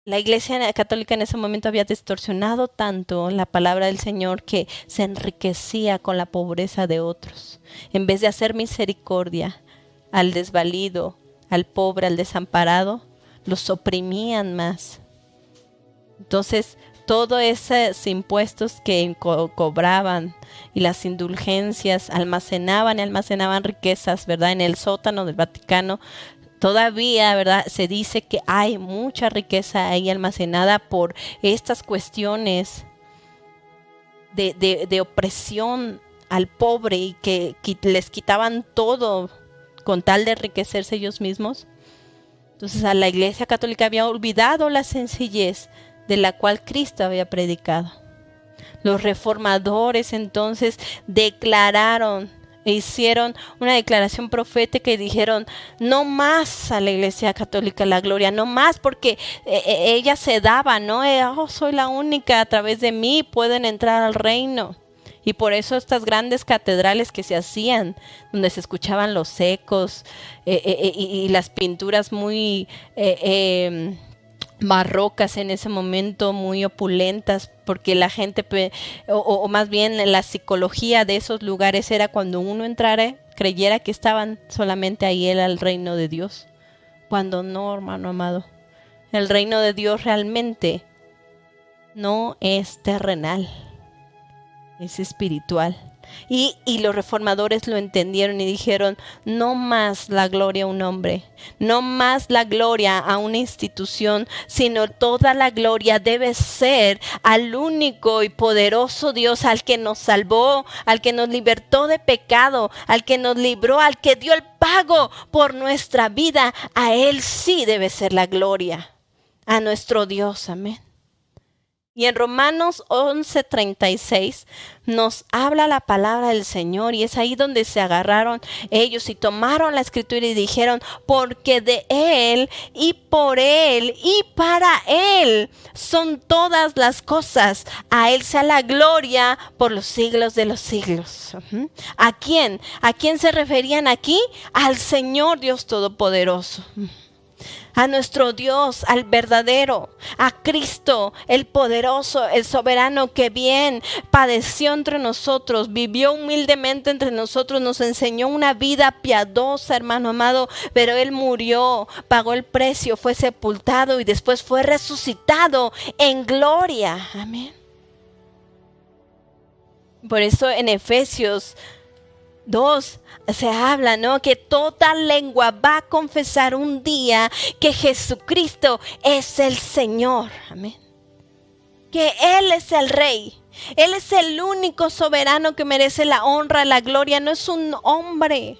Speaker 1: la Iglesia Católica en ese momento había distorsionado tanto la palabra del Señor que se enriquecía con la pobreza de otros. En vez de hacer misericordia al desvalido, al pobre, al desamparado, los oprimían más. Entonces, todos esos impuestos que cobraban y las indulgencias almacenaban riquezas, ¿verdad? En el sótano del Vaticano todavía, ¿verdad? Se dice que hay mucha riqueza ahí almacenada por estas cuestiones de opresión al pobre y que les quitaban todo con tal de enriquecerse ellos mismos. Entonces a la Iglesia Católica había olvidado la sencillez de la cual Cristo había predicado. Los reformadores entonces declararon e hicieron una declaración profética y dijeron: no más a la Iglesia Católica la gloria, no más, porque ella se daba, ¿no? Soy la única, a través de mí pueden entrar al reino. Y por eso estas grandes catedrales que se hacían, donde se escuchaban los ecos y las pinturas muy barrocas en ese momento, muy opulentas, porque la gente, o más bien la psicología de esos lugares era cuando uno entrara, creyera que estaban solamente ahí era el reino de Dios, cuando no, hermano amado. El reino de Dios realmente no es terrenal, es espiritual. Y los reformadores lo entendieron y dijeron: no más la gloria a un hombre, no más la gloria a una institución, sino toda la gloria debe ser al único y poderoso Dios, al que nos salvó, al que nos libertó de pecado, al que nos libró, al que dio el pago por nuestra vida. A Él sí debe ser la gloria, a nuestro Dios. Amén. Y en Romanos 11:36 nos habla la palabra del Señor, y es ahí donde se agarraron ellos y tomaron la escritura y dijeron: porque de Él y por Él y para Él son todas las cosas. A Él sea la gloria por los siglos de los siglos. ¿A quién? ¿A quién se referían aquí? Al Señor Dios Todopoderoso. A nuestro Dios, al verdadero, a Cristo, el poderoso, el soberano, que bien padeció entre nosotros, vivió humildemente entre nosotros, nos enseñó una vida piadosa, hermano amado, pero Él murió, pagó el precio, fue sepultado y después fue resucitado en gloria. Amén. Por eso en Efesios 2 se habla, ¿no? Que toda lengua va a confesar un día que Jesucristo es el Señor. Amén. Que Él es el Rey. Él es el único soberano que merece la honra, la gloria. No es un hombre.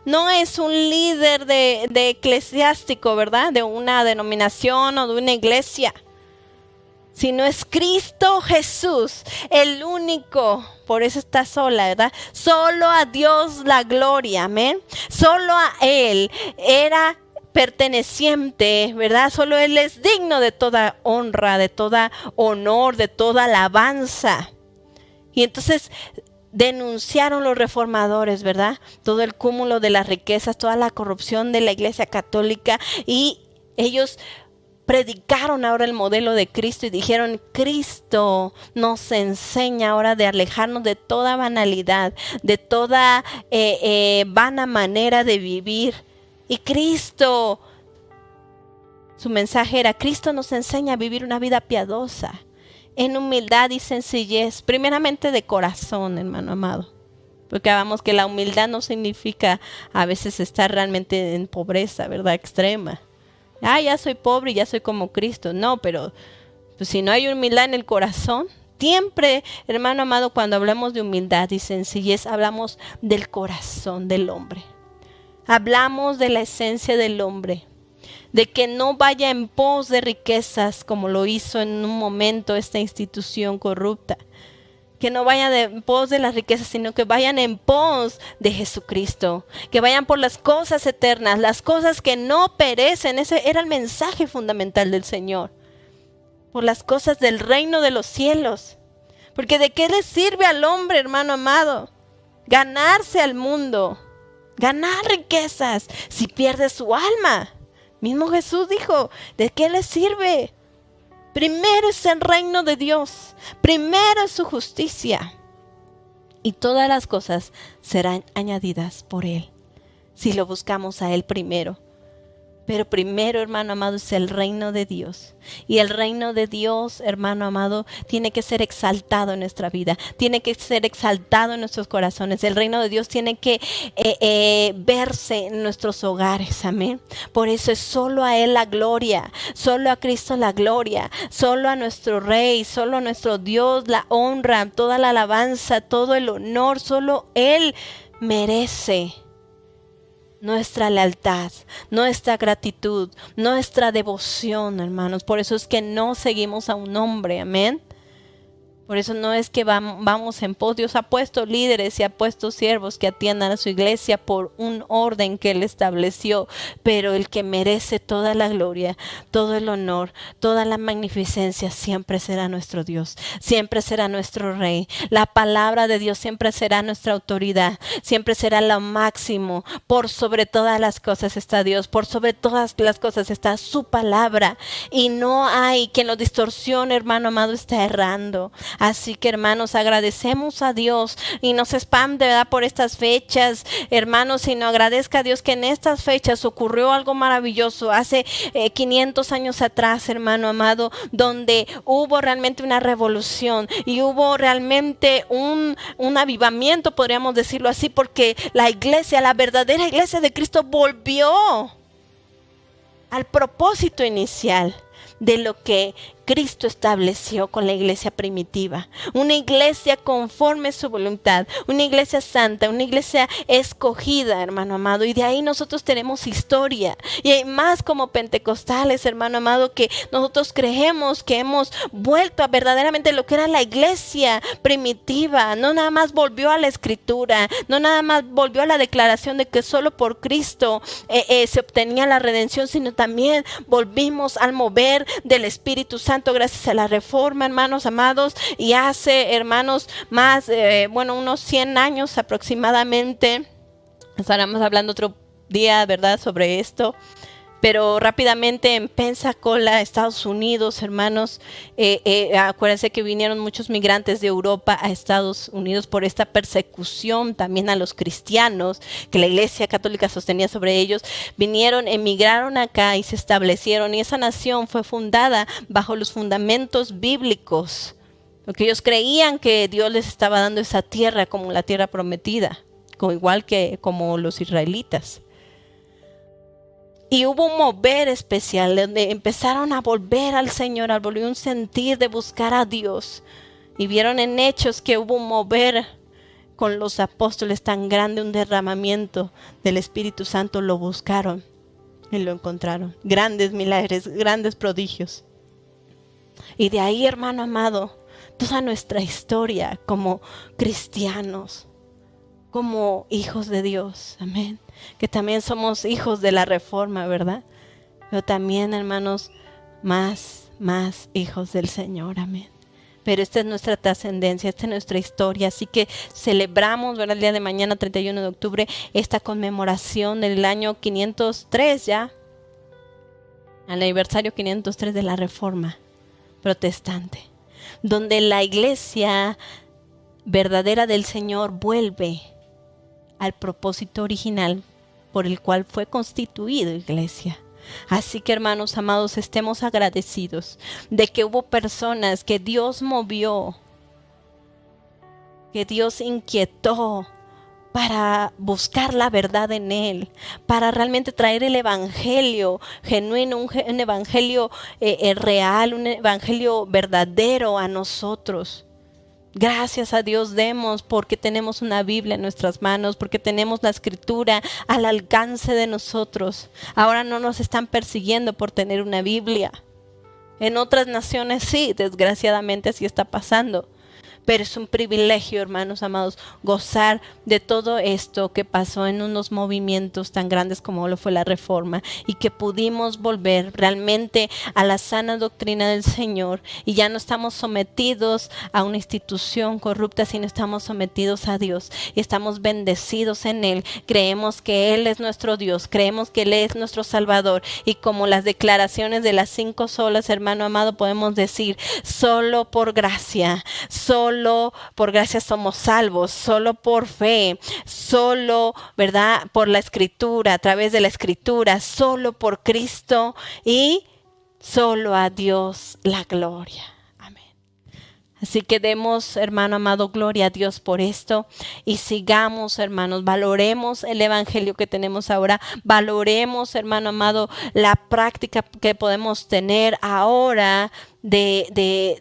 Speaker 1: No es un líder de eclesiástico, ¿verdad? De una denominación o de una iglesia. Sino es Cristo Jesús, el único. Por eso está sola, ¿verdad? Solo a Dios la gloria, amén. Solo a Él era perteneciente, ¿verdad? Solo Él es digno de toda honra, de toda honor, de toda alabanza. Y entonces denunciaron los reformadores, ¿verdad? Todo el cúmulo de las riquezas, toda la corrupción de la Iglesia Católica, y ellos predicaron ahora el modelo de Cristo y dijeron: Cristo nos enseña ahora de alejarnos de toda banalidad, de toda vana manera de vivir. Y Cristo, su mensaje era: Cristo nos enseña a vivir una vida piadosa, en humildad y sencillez, primeramente de corazón, hermano amado. Porque vamos que la humildad no significa a veces estar realmente en pobreza, ¿verdad? Extrema. Ya soy pobre y ya soy como Cristo. No, pero pues, si no hay humildad en el corazón, siempre, hermano amado, cuando hablamos de humildad y sencillez, hablamos del corazón del hombre. Hablamos de la esencia del hombre, de que no vaya en pos de riquezas como lo hizo en un momento esta institución corrupta. Que no vayan en pos de las riquezas, sino que vayan en pos de Jesucristo. Que vayan por las cosas eternas, las cosas que no perecen. Ese era el mensaje fundamental del Señor. Por las cosas del reino de los cielos. Porque ¿de qué le sirve al hombre, hermano amado? Ganarse al mundo, ganar riquezas, si pierde su alma. Mismo Jesús dijo: ¿de qué le sirve? Primero es el reino de Dios, primero es su justicia, y todas las cosas serán añadidas por Él, si lo buscamos a Él primero. Pero primero, hermano amado, es el reino de Dios. Y el reino de Dios, hermano amado, tiene que ser exaltado en nuestra vida. Tiene que ser exaltado en nuestros corazones. El reino de Dios tiene que verse en nuestros hogares. Amén. Por eso es solo a Él la gloria. Solo a Cristo la gloria. Solo a nuestro Rey. Solo a nuestro Dios la honra. Toda la alabanza, todo el honor. Solo Él merece nuestra lealtad, nuestra gratitud, nuestra devoción, hermanos. Por eso es que no seguimos a un hombre, amén. Por eso no es que vamos en pos. Dios ha puesto líderes y ha puesto siervos que atiendan a su iglesia por un orden que Él estableció. Pero el que merece toda la gloria, todo el honor, toda la magnificencia siempre será nuestro Dios. Siempre será nuestro Rey. La palabra de Dios siempre será nuestra autoridad. Siempre será lo máximo. Por sobre todas las cosas está Dios. Por sobre todas las cosas está su palabra. Y no hay quien lo distorsione, hermano amado, está errando. Así que, hermanos, agradecemos a Dios y no se espante, ¿verdad?, por estas fechas, hermanos, sino agradezca a Dios que en estas fechas ocurrió algo maravilloso hace 500 años atrás, hermano amado, donde hubo realmente una revolución y hubo realmente un avivamiento, podríamos decirlo así, porque la iglesia, la verdadera iglesia de Cristo volvió al propósito inicial de lo que Cristo estableció con la iglesia primitiva. Una iglesia conforme a su voluntad, una iglesia santa, una iglesia escogida, hermano amado. Y de ahí nosotros tenemos historia. Y hay más como pentecostales, hermano amado, que nosotros creemos que hemos vuelto a verdaderamente lo que era la iglesia primitiva. No nada más volvió a la escritura, no nada más volvió a la declaración de que solo por Cristo se obtenía la redención, sino también volvimos al mover del Espíritu Santo gracias a la reforma, hermanos amados, y hace, hermanos, más, unos 100 años aproximadamente. Estaremos hablando otro día, ¿verdad?, sobre esto. Pero rápidamente en Pensacola, Estados Unidos, hermanos, acuérdense que vinieron muchos migrantes de Europa a Estados Unidos por esta persecución también a los cristianos que la Iglesia Católica sostenía sobre ellos. Vinieron, emigraron acá y se establecieron, y esa nación fue fundada bajo los fundamentos bíblicos, porque ellos creían que Dios les estaba dando esa tierra como la tierra prometida, igual que como los israelitas. Y hubo un mover especial donde empezaron a volver al Señor, a volver un sentir de buscar a Dios. Y vieron en Hechos que hubo un mover con los apóstoles tan grande, un derramamiento del Espíritu Santo. Lo buscaron y lo encontraron. Grandes milagros, grandes prodigios. Y de ahí, hermano amado, toda nuestra historia como cristianos, como hijos de Dios, amén, que también somos hijos de la reforma, ¿verdad? Pero también, hermanos, más hijos del Señor, amén. Pero esta es nuestra trascendencia, esta es nuestra historia, así que celebramos, ¿verdad?, el día de mañana, 31 de octubre, esta conmemoración del año 503 ya, al aniversario 503 de la Reforma protestante, donde la iglesia verdadera del Señor vuelve al propósito original por el cual fue constituido iglesia. Así que, hermanos amados, estemos agradecidos de que hubo personas que Dios movió, que Dios inquietó para buscar la verdad en Él, para realmente traer el evangelio genuino, un evangelio real, un evangelio verdadero a nosotros. Gracias a Dios demos porque tenemos una Biblia en nuestras manos, porque tenemos la Escritura al alcance de nosotros. Ahora no nos están persiguiendo por tener una Biblia. En otras naciones sí, desgraciadamente así está pasando. Pero es un privilegio, hermanos amados, gozar de todo esto que pasó en unos movimientos tan grandes como lo fue la Reforma, y que pudimos volver realmente a la sana doctrina del Señor, y ya no estamos sometidos a una institución corrupta, sino estamos sometidos a Dios y estamos bendecidos en Él. Creemos que Él es nuestro Dios, creemos que Él es nuestro Salvador, y como las declaraciones de las 5 solas, hermano amado, podemos decir: solo por gracia, solo por gracia somos salvos, solo por fe, solo, ¿verdad?, por la Escritura, a través de la Escritura, solo por Cristo, y solo a Dios la gloria. Amén. Así que demos, hermano amado, gloria a Dios por esto, y sigamos, hermanos, valoremos el evangelio que tenemos ahora, valoremos, hermano amado, la práctica que podemos tener ahora de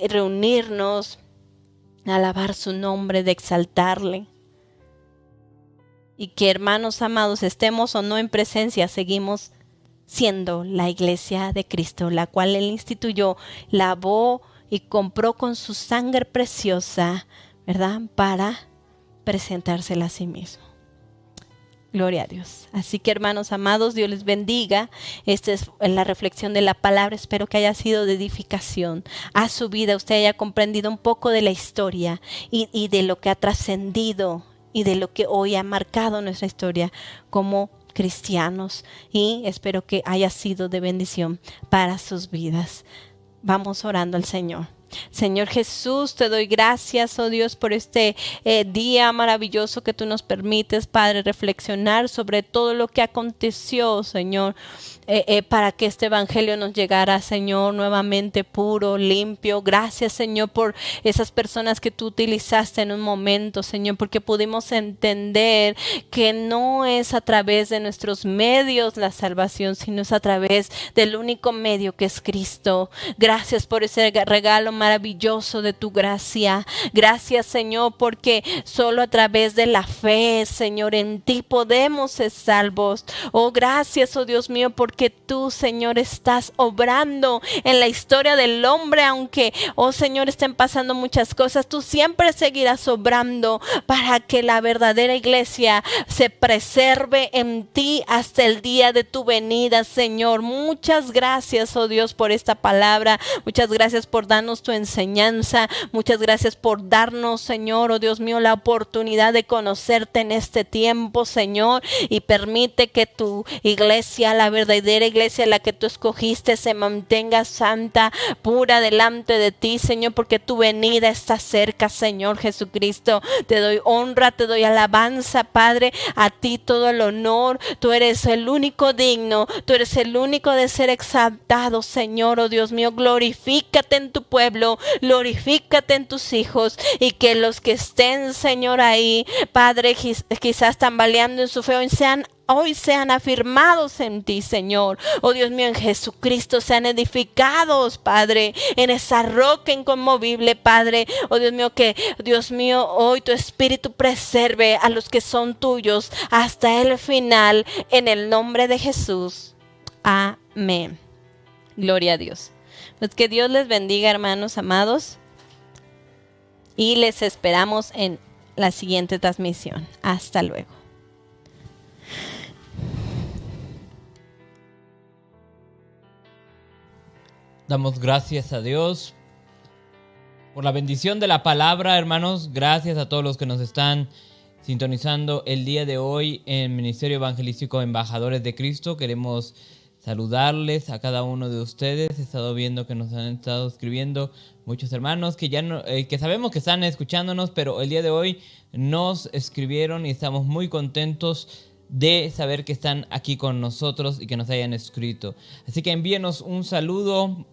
Speaker 1: reunirnos, alabar su nombre, de exaltarle. y que, hermanos amados, estemos o no en presencia, seguimos siendo la iglesia de Cristo, la cual Él instituyó, lavó y compró con su sangre preciosa, ¿verdad? Para presentársela a sí mismo. Gloria a Dios. Así que, hermanos amados, Dios les bendiga. Esta es la reflexión de la palabra. Espero que haya sido de edificación a su vida. Usted haya comprendido un poco de la historia y de lo que ha trascendido y de lo que hoy ha marcado nuestra historia como cristianos. Y espero que haya sido de bendición para sus vidas. Vamos orando al Señor. Señor Jesús, te doy gracias, oh Dios, por este día maravilloso que tú nos permites, Padre, reflexionar sobre todo lo que aconteció, Señor, para que este evangelio nos llegara, Señor, nuevamente puro, limpio. Gracias, Señor, por esas personas que tú utilizaste en un momento, Señor, porque pudimos entender que no es a través de nuestros medios la salvación, sino es a través del único medio que es Cristo. Gracias por ese regalo maravilloso de tu gracia. Gracias, Señor, porque solo a través de la fe, Señor, en ti podemos ser salvos. Oh, gracias, oh Dios mío, porque tú, Señor, estás obrando en la historia del hombre, aunque, oh Señor, estén pasando muchas cosas, tú siempre seguirás obrando para que la verdadera iglesia se preserve en ti hasta el día de tu venida, Señor. Muchas gracias, oh Dios, por esta palabra. Muchas gracias por darnos tu enseñanza. Muchas gracias por darnos, Señor, oh Dios mío, la oportunidad de conocerte en este tiempo, Señor, y permite que tu iglesia, la verdadera iglesia, la que tú escogiste, se mantenga santa, pura delante de ti, Señor, porque tu venida está cerca, Señor Jesucristo. Te doy honra, te doy alabanza, Padre, a ti todo el honor. Tú eres el único digno, tú eres el único de ser exaltado, Señor, oh Dios mío. Glorifícate en tu pueblo, glorifícate en tus hijos, y que los que estén, Señor, ahí, Padre, quizás tambaleando en su fe, hoy sean afirmados en ti, Señor. Oh Dios mío, en Jesucristo sean edificados, Padre, en esa roca inconmovible, Padre. Oh Dios mío, que Dios mío, hoy tu Espíritu preserve a los que son tuyos hasta el final, en el nombre de Jesús. Amén. Gloria a Dios. Pues que Dios les bendiga, hermanos amados, y les esperamos en la siguiente transmisión. Hasta luego.
Speaker 2: Damos gracias a Dios por la bendición de la palabra, hermanos. Gracias a todos los que nos están sintonizando el día de hoy en Ministerio Evangelístico Embajadores de Cristo. Queremos saludarles a cada uno de ustedes. He estado viendo que nos han estado escribiendo muchos hermanos que ya no, que sabemos que están escuchándonos, pero el día de hoy nos escribieron y estamos muy contentos de saber que están aquí con nosotros y que nos hayan escrito. Así que envíenos un saludo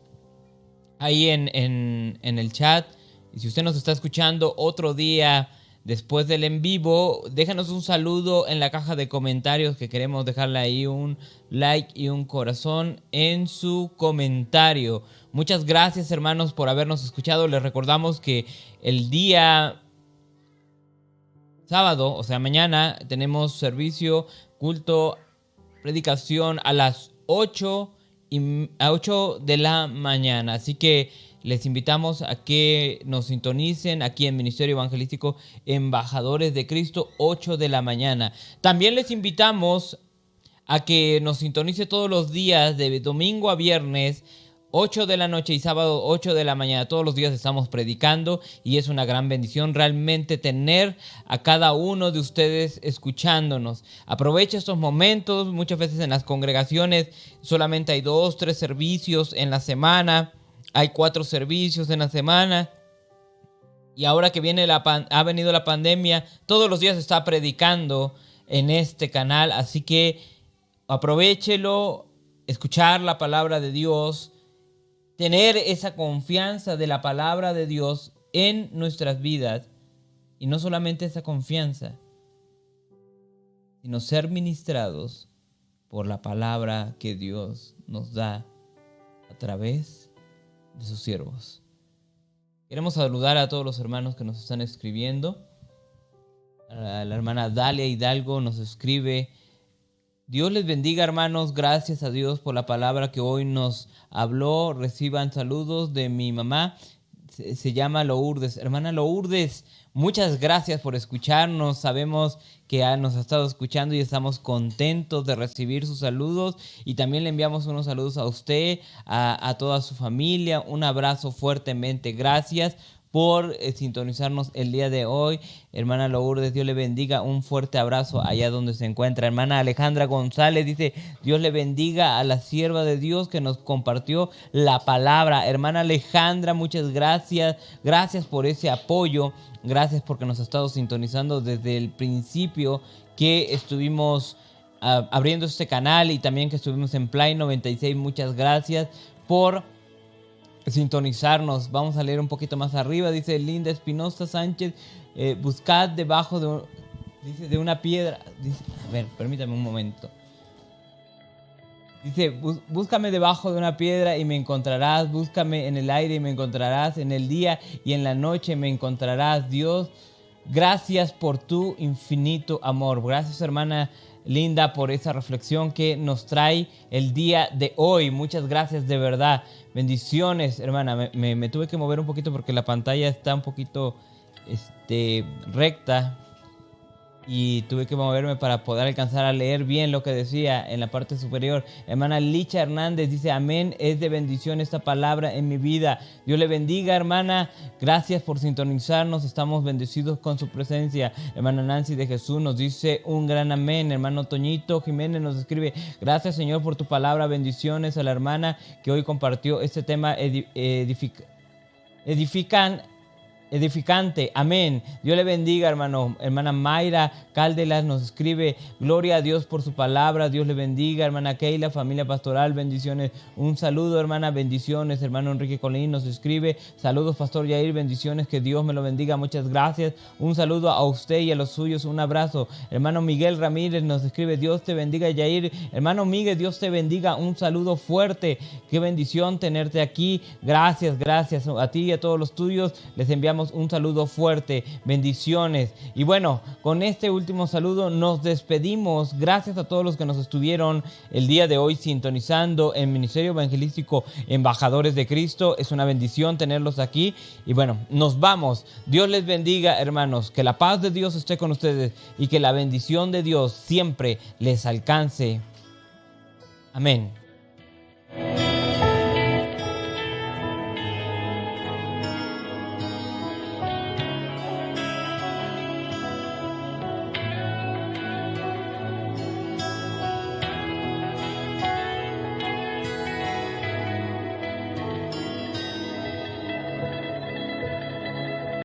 Speaker 2: ahí en el chat. Y si usted nos está escuchando otro día después del en vivo, déjanos un saludo en la caja de comentarios, que queremos dejarle ahí un like y un corazón en su comentario. Muchas gracias, hermanos, por habernos escuchado. Les recordamos que el día sábado, o sea mañana, tenemos servicio, culto, predicación a las 8 de la mañana. Así que les invitamos a que nos sintonicen aquí en Ministerio Evangelístico Embajadores de Cristo, 8 de la mañana. También les invitamos a que nos sintonice todos los días de domingo a viernes, 8 de la noche, y sábado 8 de la mañana. Todos los días estamos predicando y es una gran bendición realmente tener a cada uno de ustedes escuchándonos. Aprovecha estos momentos. Muchas veces en las congregaciones solamente hay 2, 3 servicios en la semana. Hay 4 servicios en la semana. Y ahora que ha venido la pandemia, todos los días se está predicando en este canal. Así que aprovéchelo, escuchar la palabra de Dios, tener esa confianza de la palabra de Dios en nuestras vidas. Y no solamente esa confianza, sino ser ministrados por la palabra que Dios nos da a través de sus siervos. Queremos saludar a todos los hermanos que nos están escribiendo. La hermana Dalia Hidalgo nos escribe: Dios les bendiga, hermanos. Gracias a Dios por la palabra que hoy nos habló. Reciban saludos de mi mamá. Se llama Lourdes. Hermana Lourdes, muchas gracias por escucharnos. Sabemos que nos ha estado escuchando y estamos contentos de recibir sus saludos. Y también le enviamos unos saludos a usted, a toda su familia. Un abrazo fuertemente. Gracias por sintonizarnos el día de hoy. Hermana Lourdes, Dios le bendiga. Un fuerte abrazo allá donde se encuentra. Hermana Alejandra González dice: Dios le bendiga a la sierva de Dios que nos compartió la palabra. Hermana Alejandra, muchas gracias. Gracias por ese apoyo. Gracias porque nos ha estado sintonizando desde el principio que estuvimos abriendo este canal, y también que estuvimos en Play 96. Muchas gracias por sintonizarnos. Vamos a leer un poquito más arriba. Dice Linda Espinosa Sánchez: buscad debajo de una piedra. Dice, a ver, permítame un momento. Dice: búscame debajo de una piedra y me encontrarás. Búscame en el aire y me encontrarás. En el día y en la noche me encontrarás. Dios, gracias por tu infinito amor. Gracias, hermana Linda, por esa reflexión que nos trae el día de hoy. Muchas gracias, de verdad. Bendiciones, hermana. Me tuve que mover un poquito porque la pantalla está un poquito recta, y tuve que moverme para poder alcanzar a leer bien lo que decía en la parte superior. Hermana Licha Hernández dice: amén, es de bendición esta palabra en mi vida. Dios le bendiga, hermana. Gracias por sintonizarnos. Estamos bendecidos con su presencia. Hermana Nancy de Jesús nos dice un gran amén. Hermano Toñito Jiménez nos escribe: gracias, Señor, por tu palabra. Bendiciones a la hermana que hoy compartió este tema edificante. Amén. Dios le bendiga, hermano. Hermana Mayra Cáldelas nos escribe: gloria a Dios por su palabra. Dios le bendiga. Hermana Keila, familia pastoral, bendiciones. Un saludo, hermana, bendiciones. Hermano Enrique Colín nos escribe: saludos, pastor Yair, bendiciones, que Dios me lo bendiga. Muchas gracias. Un saludo a usted y a los suyos. Un abrazo. Hermano Miguel Ramírez nos escribe: Dios te bendiga, Yair. Hermano Miguel, Dios te bendiga. Un saludo fuerte. Qué bendición tenerte aquí. Gracias a ti y a todos los tuyos. Les enviamos un saludo fuerte, bendiciones. Y bueno, con este último saludo nos despedimos. Gracias a todos los que nos estuvieron el día de hoy sintonizando en Ministerio Evangelístico Embajadores de Cristo. Es una bendición tenerlos aquí. Y bueno, nos vamos. Dios les bendiga, hermanos. Que la paz de Dios esté con ustedes y que la bendición de Dios siempre les alcance. Amén.